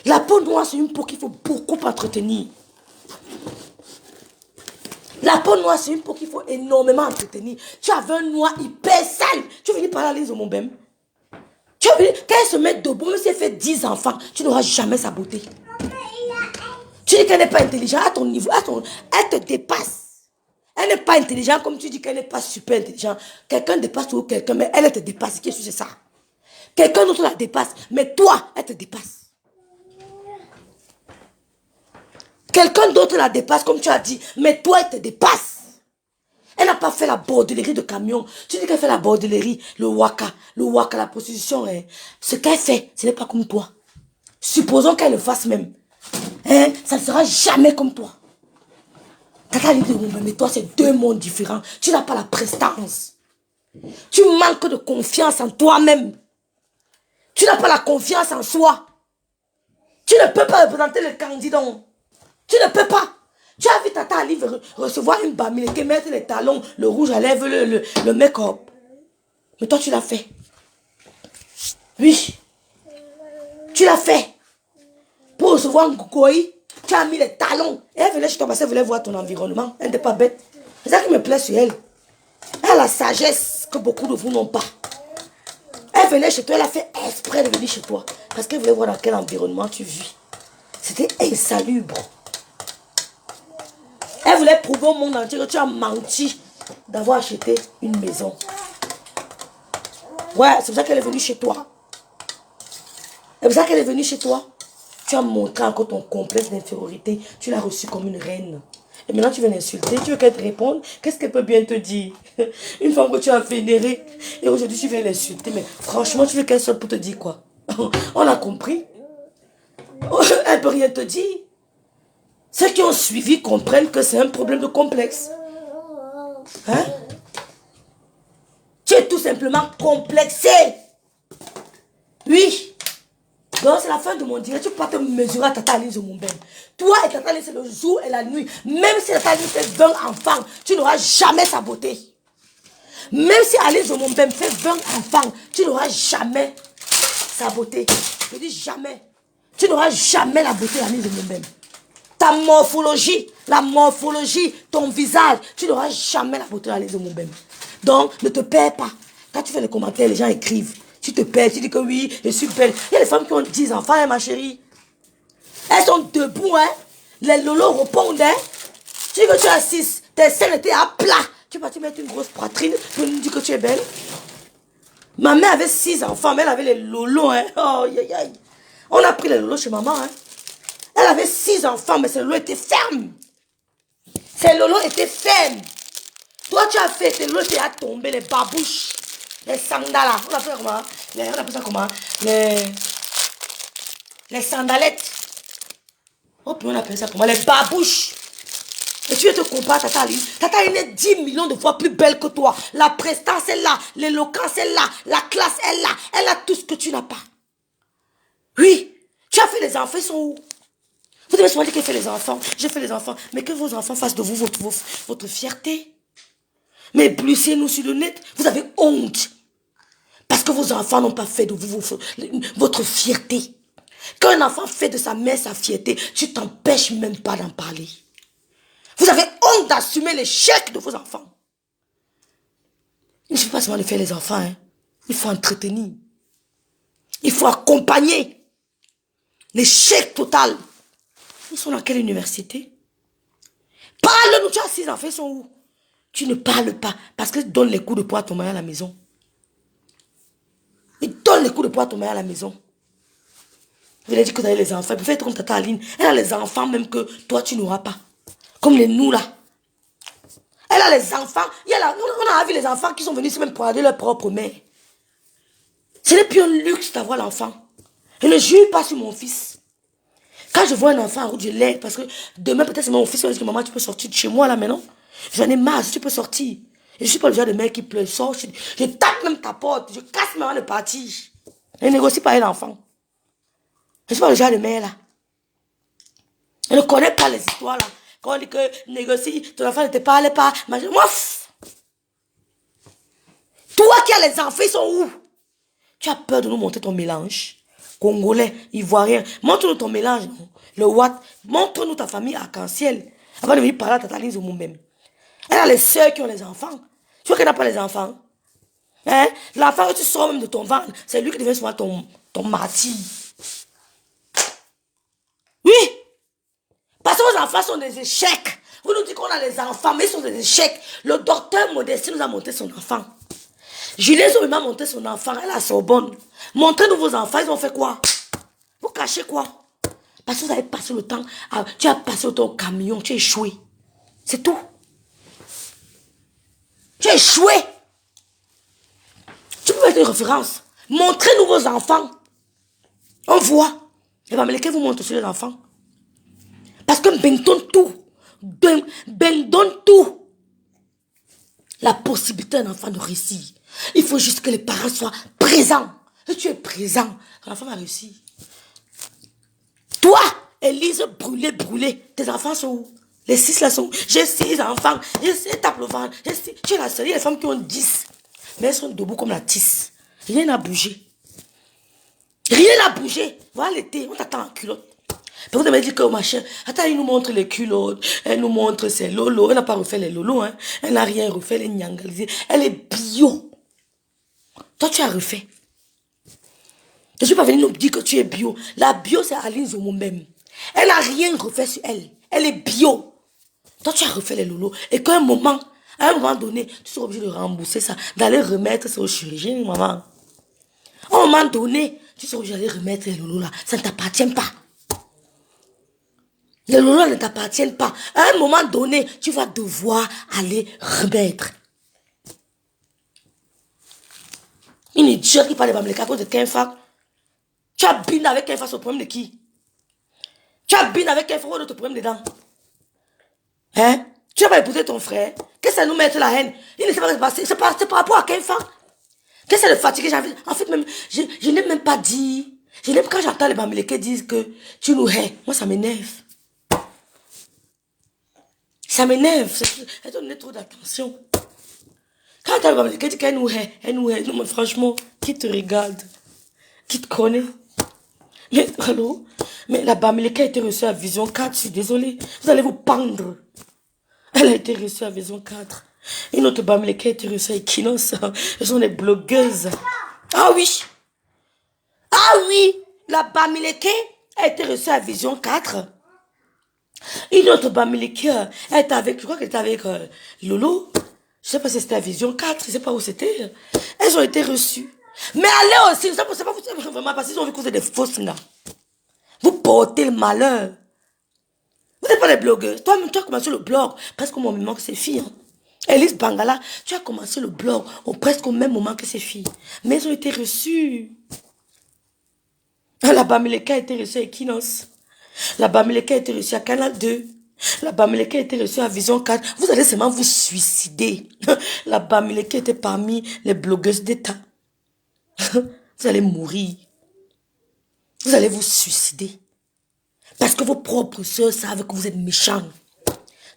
La peau noire, c'est une peau qu'il faut beaucoup entretenir. La peau noire, c'est une peau qu'il faut énormément entretenir. Tu avais un noir hyper sale. Tu veux venir parler à Lise de mon bème? Tu veux venir, quand elle se met debout, même si elle fait 10 enfants, tu n'auras jamais sa beauté. Tu dis qu'elle n'est pas intelligente à ton niveau. Elle te dépasse. Elle n'est pas intelligente comme tu dis qu'elle n'est pas super intelligente. Quelqu'un dépasse toujours quelqu'un, mais elle te dépasse. Qu'est-ce que c'est ça? Quelqu'un d'autre la dépasse, mais toi, elle te dépasse. Quelqu'un d'autre la dépasse, comme tu as dit, mais toi, elle te dépasse. Elle n'a pas fait la bordellerie de camion. Tu dis qu'elle fait la bordellerie, le waka, la prostitution. Hein. Ce qu'elle fait, ce n'est pas comme toi. Supposons qu'elle le fasse même. Hein, ça ne sera jamais comme toi. Tata dit, mais toi, c'est deux mondes différents. Tu n'as pas la prestance. Tu manques de confiance en toi-même. Tu n'as pas la confiance en soi. Tu ne peux pas représenter le candidat. Tu ne peux pas. Tu as vu Tata Ali recevoir une Bamileke, mettre les talons, le rouge à lèvres, le make-up. Mais toi, tu l'as fait. Oui. Tu l'as fait. Pour recevoir un Gogoï, tu as mis les talons. Et elle venait chez toi parce qu'elle voulait voir ton environnement. Elle n'était pas bête. C'est ça qui me plaît sur elle. Elle a la sagesse que beaucoup de vous n'ont pas. Elle venait chez toi, elle a fait exprès de venir chez toi. Parce qu'elle voulait voir dans quel environnement tu vis. C'était insalubre. Elle voulait prouver au monde entier que tu as menti d'avoir acheté une maison. Ouais, c'est pour ça qu'elle est venue chez toi. C'est pour ça qu'elle est venue chez toi. Tu as montré encore ton complexe d'infériorité. Tu l'as reçue comme une reine. Et maintenant tu viens l'insulter. Tu veux qu'elle te réponde? Qu'est-ce qu'elle peut bien te dire? Une femme que tu as vénérée. Et aujourd'hui tu viens l'insulter. Mais franchement, tu veux qu'elle sorte pour te dire quoi? On a compris. Elle ne peut rien te dire. Ceux qui ont suivi comprennent que c'est un problème de complexe. Hein? Tu es tout simplement complexé. Oui. Donc c'est la fin de mon direct. Tu peux pas te mesurer à Tata Aline de mon bébé. Toi et Tata Aline, c'est le jour et la nuit. Même si Tata Aline fait 20 enfants, tu n'auras jamais sa beauté. Même si Alice de mon bébé fait 20 enfants, tu n'auras jamais sa beauté. Je dis jamais. Tu n'auras jamais la beauté d'Alice de mon bébé. Ta morphologie, la morphologie, ton visage, tu n'auras jamais la beauté d'Alice de mon bébé. Donc, ne te perds pas. Quand tu fais les commentaires, les gens écrivent. Tu te perds, tu dis que oui, je suis belle. Il y a des femmes qui ont 10 enfants, hein, ma chérie. Elles sont debout, hein. Les lolos répondent, hein. Tu dis que tu as 6, tes seins étaient à plat. Tu vas te mettre une grosse poitrine pour nous dire que tu es belle. Ma mère avait 6 enfants, mais elle avait les lolos, hein. Oh, aïe, aïe. On a pris les lolos chez maman, hein. Elle avait 6 enfants, mais ses lolos étaient fermes. Ses lolos étaient fermes. Toi, tu as fait, tes lolos étaient à tomber, les babouches, les sandales. On appelle ça comment? On appelle ça comment? Les sandalettes. Oh, puis on appelle ça comment? Les babouches. Et tu veux te comparer à Tata Aline. Tata Aline est 10 millions de fois plus belle que toi. La prestance est là, l'éloquence est là, la classe est là. Elle a tout ce que tu n'as pas. Oui, tu as fait les enfants, ils sont où? Vous devez souvent dire qu'elle fait les enfants. J'ai fait les enfants. Mais que vos enfants fassent de vous votre fierté. Mais blessez-nous sur le net. Vous avez honte. Parce que vos enfants n'ont pas fait de vous votre fierté. Quand un enfant fait de sa mère sa fierté, tu t'empêches même pas d'en parler. Vous avez honte d'assumer l'échec de vos enfants. Il ne suffit pas seulement de faire les enfants. Hein. Il faut entretenir. Il faut accompagner. L'échec total. Ils sont dans quelle université? Parle-nous, tu as 6 enfants, ils sont où? Tu ne parles pas parce que donne les coups de poing à ton mari à la maison. Il donne les coups de poing à ton mari à la maison. Vous avez dit que vous avez les enfants. Vous faites comme Tata Aline. Elle a les enfants même que toi tu n'auras pas. Comme les nous là. Elle a les enfants. On a vu les enfants qui sont venus ici même pour aider leur propre mère. Ce n'est plus un luxe d'avoir l'enfant. Je ne jure pas sur mon fils. Quand je vois un enfant en route, je l'aide parce que demain peut-être c'est mon fils qui va dire que maman tu peux sortir de chez moi là maintenant. J'en ai marre, si tu peux sortir. Je ne suis pas le genre de mère qui pleure, sort. Je tape même ta porte, je casse maman de partir. Je négocie pas avec l'enfant. Je ne suis pas le genre de mère là. Je ne connais pas les histoires là. Quand on dit que négocie, ton enfant ne te parle pas. Moi, toi qui as les enfants, ils sont où? Tu as peur de nous montrer ton mélange. Congolais, Ivoirien. Montre-nous ton mélange. Non? Le Watt. Montre-nous ta famille arc-en-ciel. Avant de venir parler à Tata Aline Zoumou même. Elle a les sœurs qui ont les enfants. Tu vois qu'elle n'a pas les enfants? Hein? L'enfant que tu sors même de ton ventre, c'est lui qui devient souvent ton martyr. Oui! Parce que vos enfants sont des échecs. Vous nous dites qu'on a les enfants, mais ils sont des échecs. Le docteur Modestie nous a montré son enfant. Julien Zoé m'a montré son enfant, elle a Sorbonne. Montrez-nous vos enfants, ils ont fait quoi? Vous cachez quoi? Parce que vous avez passé le temps, tu as passé le temps au camion, tu as échoué. C'est tout. Tu as échoué. Tu peux mettre une référence. Montrez-nous vos enfants. On voit. Et bien, mais lesquels vous montrent sur les enfants? Parce que Ben donne tout. Ben donne tout. La possibilité d'un enfant de réussir. Il faut juste que les parents soient présents. Et tu es présent. L'enfant va réussir. Toi, Élise, brûlée. Tes enfants sont où? Les 6 là sont où? J'ai 6 enfants. J'ai tape le ventre. Tu es la seule. Il y a des femmes qui ont 10. Mais elles sont debout comme la tisse. Rien n'a bougé. Rien n'a bougé. Voilà l'été. On t'attend en culotte. Vous devez dire que machin, attends, il nous montre les culottes, elle nous montre ses lolos, elle n'a pas refait les lolos, hein. Elle n'a rien refait, elle est nyangalisée, elle est bio. Toi, tu as refait. Je ne suis pas venue nous dire que tu es bio. La bio, c'est Aline Zoumou même. Elle n'a rien refait sur elle. Elle est bio. Toi, tu as refait les lolos. Et qu'à un moment, à un moment donné, tu seras obligé de rembourser ça, d'aller remettre ça au chirurgien, maman. À un moment donné, tu seras obligé d'aller remettre les lolos là. Ça ne t'appartient pas. Les lolos ne t'appartiennent pas. À un moment donné, tu vas devoir aller remettre. Une idiote qui parle de Bamileke à cause de Kenfa. Tu as bine avec Kenfa, c'est le problème de qui? Tu as bine avec Kenfa, ou notre problème dedans? Hein? Tu n'as pas épousé ton frère? Qu'est-ce que ça nous met la haine? Il ne sait pas ce qui se passe. C'est par rapport à Kenfa. Qu'est-ce que c'est le fatigué? En fait, même, je n'ai même pas dit. Quand j'entends les Bamileke dire que tu nous hais, moi ça m'énerve. Ça m'énerve. Elle donne trop d'attention. Quand elle va me dire qu'elle nous hait, non mais franchement, qui te regarde? Qui te connaît? Mais, allô? Mais la Bamileke a été reçue à Vision 4, je suis désolée. Vous allez vous pendre. Elle a été reçue à Vision 4. Une autre Bamileke a été reçue à Equinox. Ce sont des blogueuses. Ah oui! Ah oui! La Bamileke a été reçue à Vision 4. Une autre Bamileke, elle était avec, je crois qu'elle était avec Lolo. Je ne sais pas si c'était à Vision 4, je ne sais pas où c'était. Elles ont été reçues. Mais allez aussi, c'est pas vraiment parce qu'ils ont vu que vous êtes des fausses là. Vous portez le malheur. Vous n'êtes pas des blogueurs. Toi-même, tu as commencé le blog presque au même moment que ces filles. Hein. Elise Bangala, tu as commencé le blog presque au même moment que ces filles. Mais elles ont été reçues. La Bamileke a été reçue à Equinox. La Bamileke a été reçue à Canal 2. La Bamileke était reçue à Vision 4. Vous allez seulement vous suicider. La Bamileke était parmi les blogueuses d'État. Vous allez mourir. Vous allez vous suicider. Parce que vos propres soeurs savent que vous êtes méchants.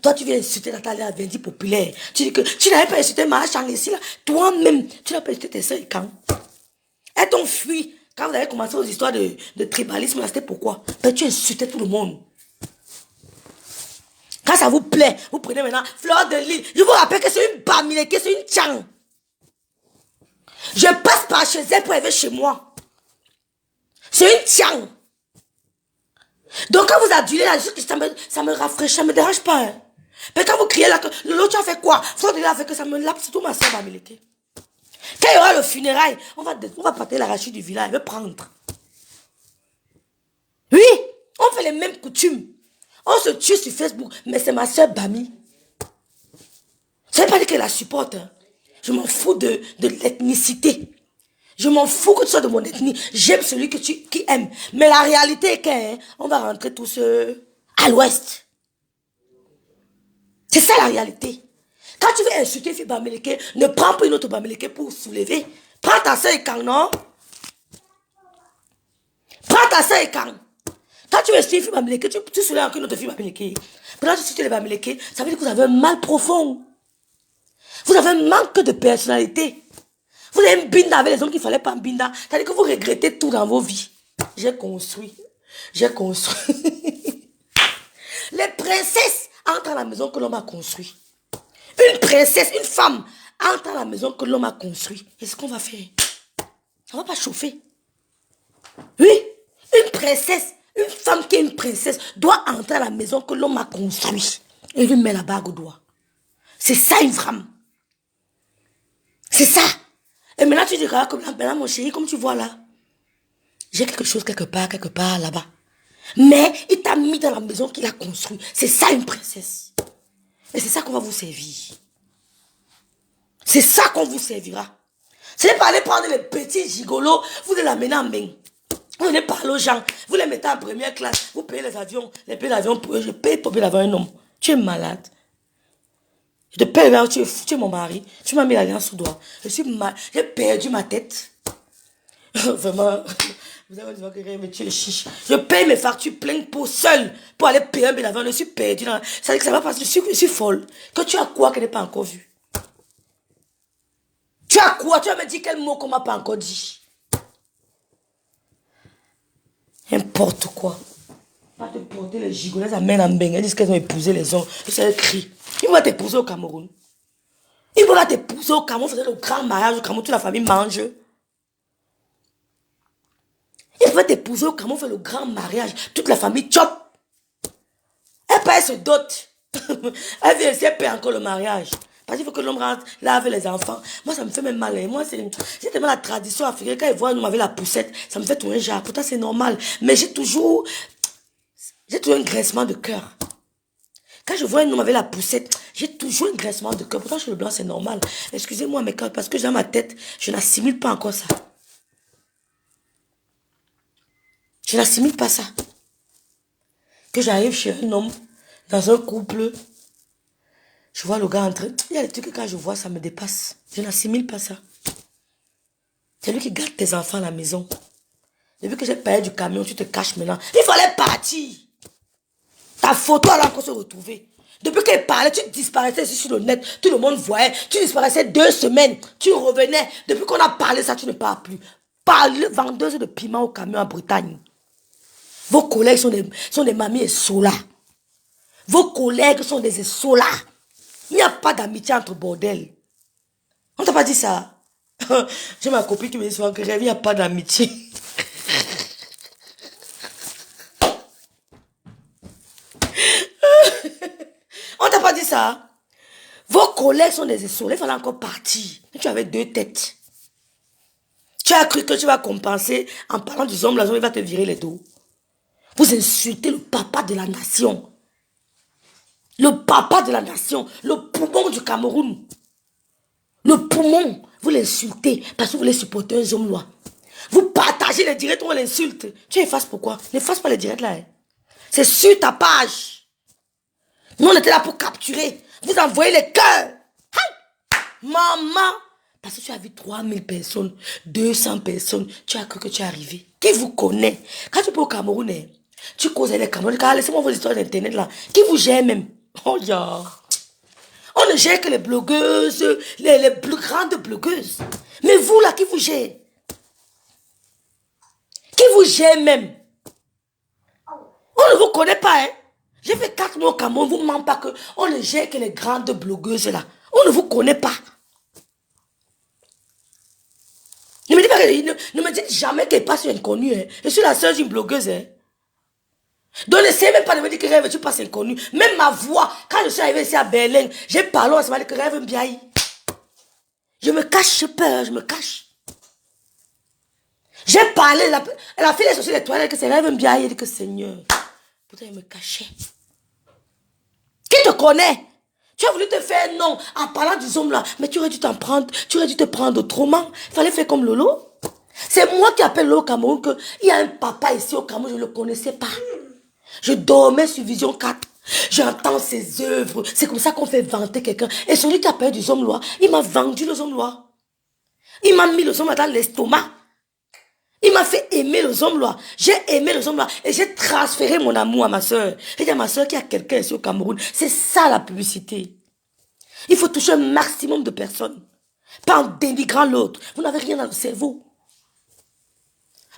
Toi, tu viens insulter Nathalie à Vendi populaire. Tu dis que tu n'avais pas insulté Maachang ici. Toi-même, tu n'as pas insulté tes soeurs et quand. Elles t'ont fui. Quand vous avez commencé aux histoires de tribalisme, c'était pourquoi? Parce que tu insultais tout le monde. Quand ça vous plaît, vous prenez maintenant Fleur de Lille. Je vous rappelle que c'est une Bamileke, c'est une Tchang. Je passe par chez elle pour arriver chez moi. C'est une Tchang. Donc quand vous adulez là, ça me rafraîchit, ça ne me dérange pas. Hein. Mais quand vous criez là, l'autre tu as fait quoi? Fleur de Lille a fait que ça me lape, c'est tout ma soeur Bamileke. Quand il y aura le funérail, on va partir l'arracher du village, elle veut prendre. Oui, on fait les mêmes coutumes. On se tue sur Facebook, mais c'est ma soeur Bami. Ça ne veut pas dire qu'elle la supporte. Hein. Je m'en fous de l'ethnicité. Je m'en fous que tu sois de mon ethnie. J'aime celui qui aime. Mais la réalité est qu'on va rentrer tous à l'ouest. C'est ça la réalité. Quand tu veux insulter une fille Bamileke, ne prends pas une autre Bamileke pour soulever. Prends ta soeur et quand, non? Prends ta soeur et quand. Quand tu veux insulter une fille Bamileke, tu soulèves encore une autre fille Bamileke. Pendant que tu insultes les Bamileke, ça veut dire que vous avez un mal profond. Vous avez un manque de personnalité. Vous avez une binda avec les hommes qu'il ne fallait pas une binda. C'est-à-dire que vous regrettez tout dans vos vies. J'ai construit. J'ai construit. Les princesses entrent à la maison que l'homme a construit. Une princesse, une femme entre à la maison que l'homme a construit. Qu'est-ce qu'on va faire? Ça ne va pas chauffer. Oui, une princesse, une femme qui est une princesse doit entrer à la maison que l'homme a construit. Et lui met la bague au doigt. C'est ça une femme. C'est ça. Et maintenant tu diras, comme là, mon chéri, comme tu vois là, j'ai quelque chose quelque part là-bas. Mais il t'a mis dans la maison qu'il a construit. C'est ça une princesse. Et c'est ça qu'on va vous servir. C'est ça qu'on vous servira. Ce n'est pas aller prendre les petits gigolos, vous les amener en main. Vous venez parler aux gens, vous les mettez en première classe, vous payez les avions, les billets d'avion pour eux, je paye pour payer d'avoir un homme. Tu es malade. Je te paye, tu es mon mari, tu m'as mis l'alliance sous doigt. J'ai perdu ma tête. Vraiment, vous avez dit que tu es chiche. Je paye mes factures pleines pour seul, pour aller payer un billet d'avion, je suis perdu. Ça veut dire que ça va passer, je suis folle. Que tu as quoi qu'elle n'est pas encore vu? Tu as quoi? Tu vas me dire quel mot qu'on m'a pas encore dit? N'importe quoi. Pas te porter les gigolets à main en bain. Elles disent qu'elles ont épousé les hommes. C'est écrit. Ils vont t'épouser au Cameroun. Ils vont t'épouser au Cameroun. Faire le grand mariage au Cameroun. Toute la famille mange. Ils vont t'épouser au Cameroun. Faire le grand mariage. Toute la famille chop. Elle paye ce dot. Elle vient ici, elle paye encore le mariage. Parce qu'il faut que l'homme rentre là avec les enfants. Moi, ça me fait même mal. Moi, c'est tellement la tradition africaine. Quand ils voient un homme avec la poussette, ça me fait tourner genre. Pourtant, c'est normal. Mais j'ai toujours un graissement de cœur. Quand je vois un homme avec la poussette, j'ai toujours un graissement de cœur. Pourtant, chez le blanc, c'est normal. Excusez-moi, mais parce que j'ai dans ma tête, je n'assimile pas encore ça. Je n'assimile pas ça. Que j'arrive chez un homme, dans un couple, je vois le gars entrer. Il y a des trucs que quand je vois, ça me dépasse. Je n'assimile pas ça. C'est lui qui garde tes enfants à la maison. Depuis que j'ai payé du camion, tu te caches maintenant. Il fallait partir. Ta photo allait encore se retrouver. Depuis qu'elle parlait, tu disparaissais ici sur le net. Tout le monde voyait. Tu disparaissais 2 semaines. Tu revenais. Depuis qu'on a parlé ça, tu ne parles plus. Vendeuse de piment au camion en Bretagne. Vos collègues sont des mamies et solas. Vos collègues sont des solas. Il n'y a pas d'amitié entre bordel. On t'a pas dit ça? J'ai ma copine qui me dit souvent que il n'y a pas d'amitié. On t'a pas dit ça? Vos collègues sont des essoles. Il fallait encore partir. Tu avais 2 têtes. Tu as cru que tu vas compenser en parlant du homme, il va te virer les dos. Vous insultez le papa de la nation. Le papa de la nation. Le poumon du Cameroun. Le poumon. Vous l'insultez parce que vous voulez supporter un homme là. Vous partagez les directs, on l'insulte. Tu effaces pourquoi? N'efface pas les directs là. Hein. C'est sur ta page. Nous, on était là pour capturer. Vous envoyez les cœurs. Aïe! Maman. Parce que tu as vu 3000 personnes, 200 personnes. Tu as cru que tu es arrivé. Qui vous connaît? Quand tu peux au Cameroun, tu causes avec les Camerounais. Laissez-moi vos histoires d'internet là. Qui vous gère même? Oh, yeah. On ne gère que les blogueuses, les plus grandes blogueuses. Mais vous là, qui vous gère? Qui vous gère même? On ne vous connaît pas, hein? J'ai fait 4 mois au Cameroun, vous ne mentez pas que on ne gère que les grandes blogueuses là. On ne vous connaît pas. Ne me dites, pas, ne me dites jamais qu'elle passe sur inconnue. Hein. Je suis la seule d'une blogueuse. Hein. Donc n'essayez même pas de me dire que rêve, tu passes inconnu. Même ma voix, quand je suis arrivée ici à Berlin, j'ai parlé, on m'a dit que rêve bien. Je me cache, j'ai peur, je me cache. J'ai parlé, elle a fait les sociétés des toilettes, que c'est rêve bien. Elle dit que Seigneur, pourtant elle me cachait. Qui te connaît? Tu as voulu te faire non en parlant des hommes là, mais tu aurais dû t'en prendre, tu aurais dû te prendre autrement. Il fallait faire comme Lolo. C'est moi qui appelle Lolo au Cameroun qu'il y a un papa ici au Cameroun, je ne le connaissais pas. Je dormais sur Vision 4. J'entends ses œuvres. C'est comme ça qu'on fait vanter quelqu'un. Et celui qui appelle des hommes lois, il m'a vendu les hommes lois. Il m'a mis les hommes dans l'estomac. Il m'a fait aimer les hommes lois. J'ai aimé les hommes lois. Et j'ai transféré mon amour à ma soeur. J'ai dit à ma soeur qu'il y a quelqu'un ici au Cameroun. C'est ça la publicité. Il faut toucher un maximum de personnes. Pas en dénigrant l'autre. Vous n'avez rien dans le cerveau.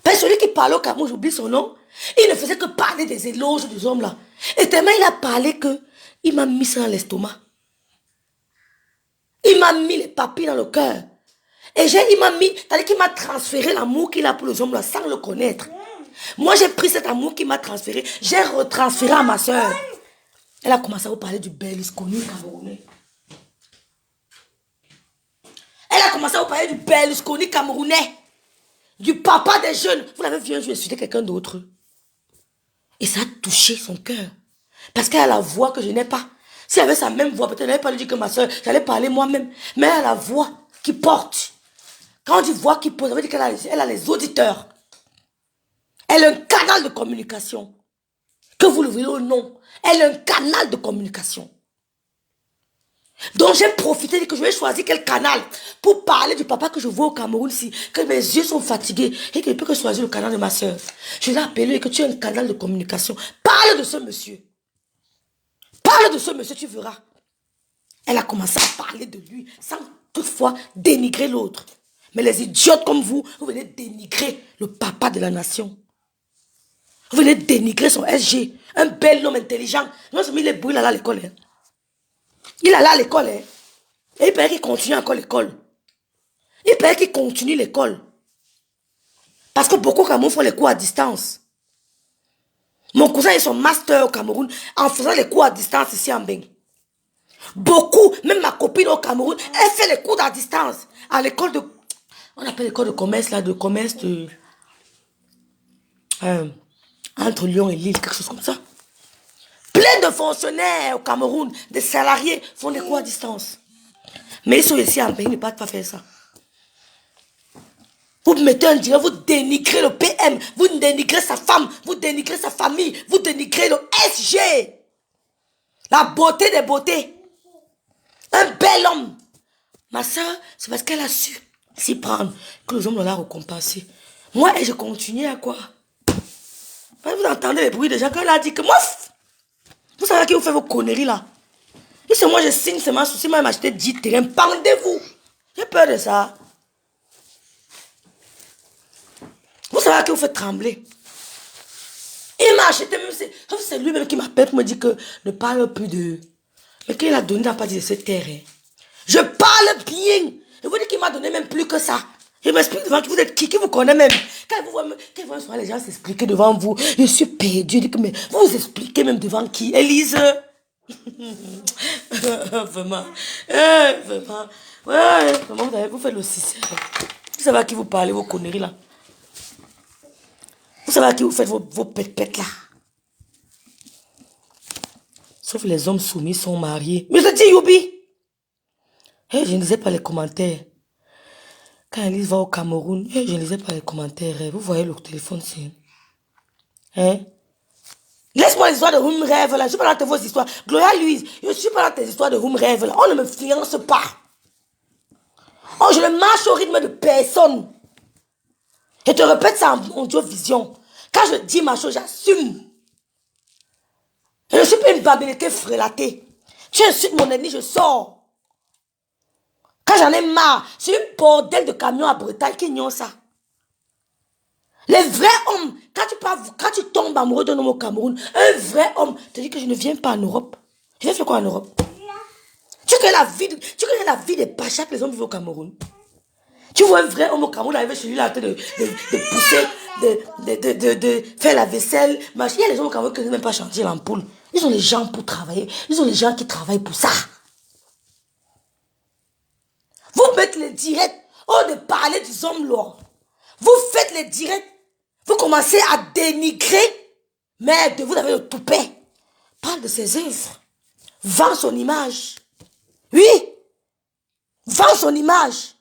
Ben, celui qui parlait au Cameroun, j'oublie son nom. Il ne faisait que parler des éloges des hommes là. Et tellement il a parlé que il m'a mis ça dans l'estomac. Il m'a mis les papilles dans le cœur. Et il m'a mis, c'est-à-dire qu'il m'a transféré l'amour qu'il a pour les hommes là sans le connaître. Moi j'ai pris cet amour qu'il m'a transféré, j'ai retransféré à ma soeur. Elle a commencé à vous parler du Berlusconi camerounais. Elle a commencé à vous parler du Berlusconi camerounais. Du papa des jeunes. Vous l'avez vu un jour insulter quelqu'un d'autre. Et ça a touché son cœur. Parce qu'elle a la voix que je n'ai pas. Si elle avait sa même voix, peut-être elle n'allait pas lui dire que ma soeur, j'allais parler moi-même. Mais elle a la voix qui porte. Quand on dit voix qui porte, ça veut dire qu'elle a les auditeurs. Elle a un canal de communication. Que vous le voyez ou non. Elle a un canal de communication. Donc j'ai profité que je vais choisir quel canal pour parler du papa que je vois au Cameroun ici, que mes yeux sont fatigués et que je peux que choisir le canal de ma soeur. Je l'ai appelé et que tu as un canal de communication. Parle de ce monsieur. Parle de ce monsieur, tu verras. Elle a commencé à parler de lui sans toutefois dénigrer l'autre. Mais les idiotes comme vous, vous venez dénigrer le papa de la nation. Vous venez dénigrer son SG, un bel homme intelligent. Non, il est beau, il allait à l'école. Hein. Il allait à l'école. Hein. Et il paraît qu'il continue encore l'école. Il paraît qu'il continue l'école. Parce que beaucoup de Cameroun font les cours à distance. Mon cousin a son master au Cameroun en faisant les cours à distance ici en Beng. Beaucoup, même ma copine au Cameroun, elle fait les cours à distance. À l'école de... On appelle l'école de commerce, là, de commerce de... entre Lyon et Lille, quelque chose comme ça. Plein de fonctionnaires au Cameroun, des salariés, font des cours à distance. Mais ils sont ici en Beng, ils ne peuvent pas faire ça. Vous mettez un direct, vous dénigrez le PM, vous dénigrez sa femme, vous dénigrez sa famille, vous dénigrez le SG. La beauté des beautés. Un bel homme. Ma soeur, c'est parce qu'elle a su s'y prendre que les hommes l'ont récompensé. Moi, je continue à quoi? Vous entendez les bruits des gens, quand elle a dit que moi, vous savez qui vous fait vos conneries là. Et c'est moi, je signe, c'est ma souci, moi, elle m'a acheté 10 terrains, pendez-vous. J'ai peur de ça. Vous savez qui vous fait trembler. Il m'a acheté, même c'est lui-même qui m'appelle pour me dire que ne parle plus de... Mais qu'il a donné, il n'a pas dit de cette terre. Hein. Je parle bien. Je vous dis qu'il m'a donné même plus que ça. Je m'explique devant vous êtes qui vous connaît même. Quand vous voyez les gens s'expliquer devant vous, je suis perdu. Je dis que mais vous vous expliquez même devant qui? Élise. Vraiment. Vraiment. Ouais, vraiment, vous faites le 6. Vous savez à qui vous parlez, vos conneries là. Vous savez à qui vous faites vos pètes là. Sauf les hommes soumis sont mariés. Mais je dis Youbi. Hey, je ne lisais pas les commentaires. Quand Elise va au Cameroun, hey, je ne lisais pas les commentaires. Hey. Vous voyez le téléphone, c'est... Hein? Laisse-moi les histoires de home rêve là. Je suis pas dans vos histoires. Gloria Louise, je suis pas dans tes histoires de home rêve là. On ne me finance pas. Oh, je ne marche au rythme de personne. Je te répète ça en audio-vision. Quand je dis ma chose, j'assume. Je ne suis pas une babinité frélatée. Tu insultes mon ennemi, je sors. Quand j'en ai marre, c'est une bordel de camions à Bretagne qui ignorent ça. Les vrais hommes, quand tu tombes amoureux d'un homme au Cameroun, un vrai homme te dit que je ne viens pas en Europe. Je vais faire quoi en Europe? Tu connais la vie des pachas que les hommes vivent au Cameroun. Tu vois un vrai homme au Cameroun arriver chez lui là, en train de pousser, de faire la vaisselle. Il y a les hommes au Cameroun qui ne savent même pas changer l'ampoule. Ils ont les gens pour travailler. Ils ont les gens qui travaillent pour ça. Vous mettez les directs. Oh, de parler des hommes lourds. Vous faites les directs. Vous commencez à dénigrer. Merde, vous avez le toupet. Parle de ses œuvres. Vends son image. Oui. Vends son image.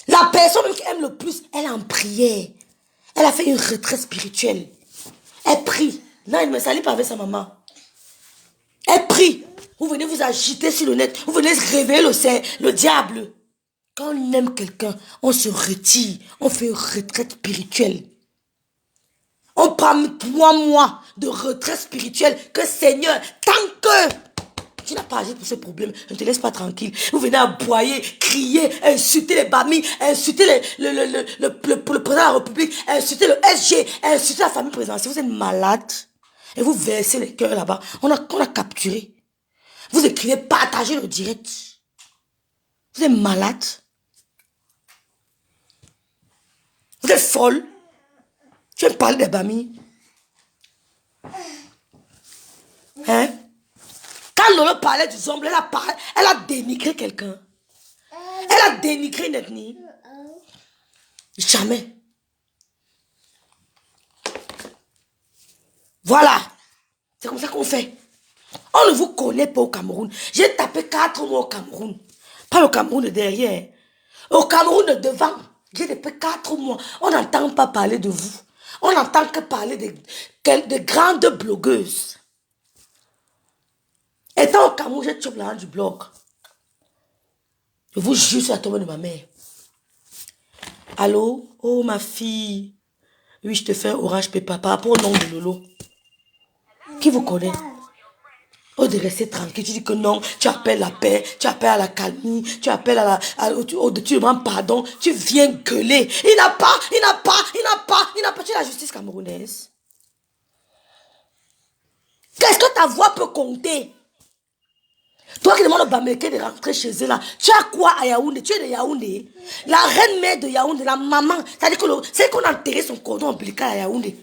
La personne qui aime le plus, elle est en prière. Elle a fait une retraite spirituelle. Elle prie. Non, il ne me salue pas avec sa maman. Elle prie. Vous venez vous agiter sur le net. Vous venez réveiller le diable. Quand on aime quelqu'un, on se retire. On fait une retraite spirituelle. On prend 3 mois de retraite spirituelle. Que Seigneur, tant que tu n'as pas agi pour ce problème, je ne te laisse pas tranquille. Vous venez aboyer, crier, insulter les bamis, insulter le président de la République, insulter le SG, insulter la famille présidentielle. Vous êtes malade. Et vous versez les cœurs là-bas. On a capturé. Vous écrivez, partagez le direct. Vous êtes malade. Vous êtes folle. Tu veux me parler des bamis? Hein? Quand Lolo parlait du zombie, elle a dénigré quelqu'un. Elle a dénigré une ethnie. Jamais. Voilà. C'est comme ça qu'on fait. On ne vous connaît pas au Cameroun. J'ai tapé 4 mois au Cameroun. Pas le Cameroun de derrière. Au Cameroun de devant. J'ai tapé 4 mois. On n'entend pas parler de vous. On n'entend que parler de grandes blogueuses. Étant au Cameroun, j'ai tué l'argent du blog. Je vous jure sur la tombe de ma mère. Allô? Oh, ma fille. Oui, je te fais un orange pépà par rapport au nom de Lolo. Qui vous connaît? Oh, de rester tranquille. Tu dis que non, tu appelles la paix, tu appelles à la calmie, tu appelles tu demandes pardon, tu viens gueuler. Il n'a pas. Tu es la justice camerounaise. Qu'est-ce que ta voix peut compter? Toi qui demandes au Bamileke de rentrer chez eux là, tu as quoi à Yaoundé? Tu es de Yaoundé. La reine mère de Yaoundé, la maman, c'est-à-dire que c'est qu'on a enterré son cordon ombilical à Yaoundé.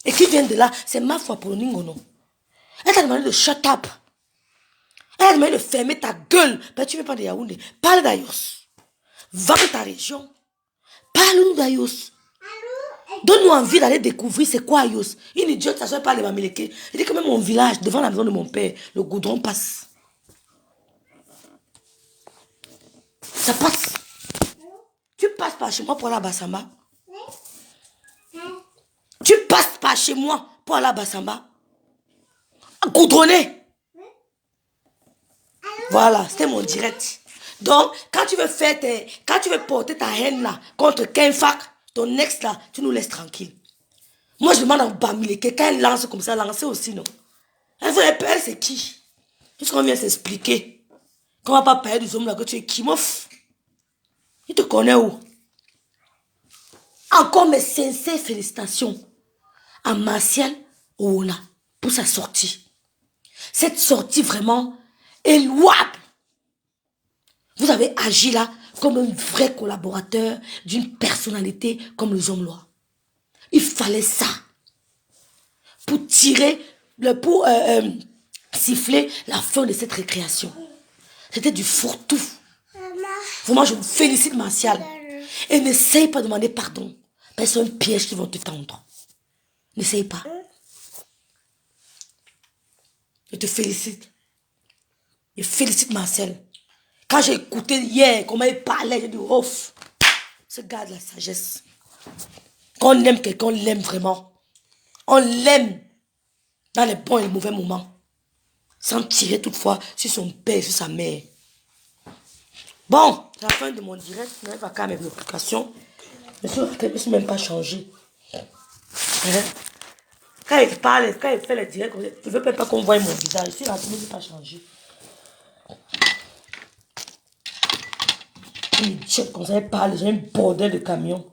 Et qui vient de là, c'est ma foi pour le Ningono. Elle t'a demandé de shut up. Elle t'a demandé de fermer ta gueule. Mais tu ne veux pas de Yaoundé. Parle d'Ayos. Va de ta région. Parle-nous d'Ayos. Donne-nous envie d'aller découvrir c'est quoi Ayos. Une idiote, ça ne soit pas les Bamileke. Je dis que même mon village, devant la maison de mon père, le goudron passe. Ça passe. Tu passes par chez moi pour aller à Bassamba. Tu passes par chez moi pour aller à Bassamba. Goudronner. Voilà, c'était mon direct. Donc, quand tu veux porter ta haine là contre Kenfak, ton ex là, tu nous laisses tranquille. Moi, je demande à Bamileke, quand elle lance comme ça, lancer aussi, non? Elle c'est qui? Puisqu'on vient s'expliquer. Qu'on va pas parler du homme là que tu es qui, mof? Il te connaît où? Encore mes sincères félicitations à Martial Ouna pour sa sortie. Cette sortie vraiment est louable. Vous avez agi là comme un vrai collaborateur d'une personnalité comme le Jean Lois. Il fallait ça pour siffler la fin de cette récréation. C'était du fourre-tout. Vraiment, je vous félicite, Martial. Et n'essaye pas de demander pardon. Parce que c'est un piège qui vont te tendre. N'essaye pas. Je te félicite. Je félicite Marcel. Quand j'ai écouté hier comment il parlait, j'ai dit, ouf, ce gars de la sagesse. Quand on aime quelqu'un, on l'aime vraiment. On l'aime. Dans les bons et les mauvais moments. Sans tirer toutefois sur son père et sur sa mère. Bon, c'est la fin de mon direct. Je n'arrive pas qu'à mes préoccupations. Je ne suis même pas changé. Hein? Quand il parle, quand il fait les directs, je ne veux même pas qu'on voie mon visage. Ici, la tenue n'est pas changé. Il me jette comme ça, il parle, j'ai un bordel de camion.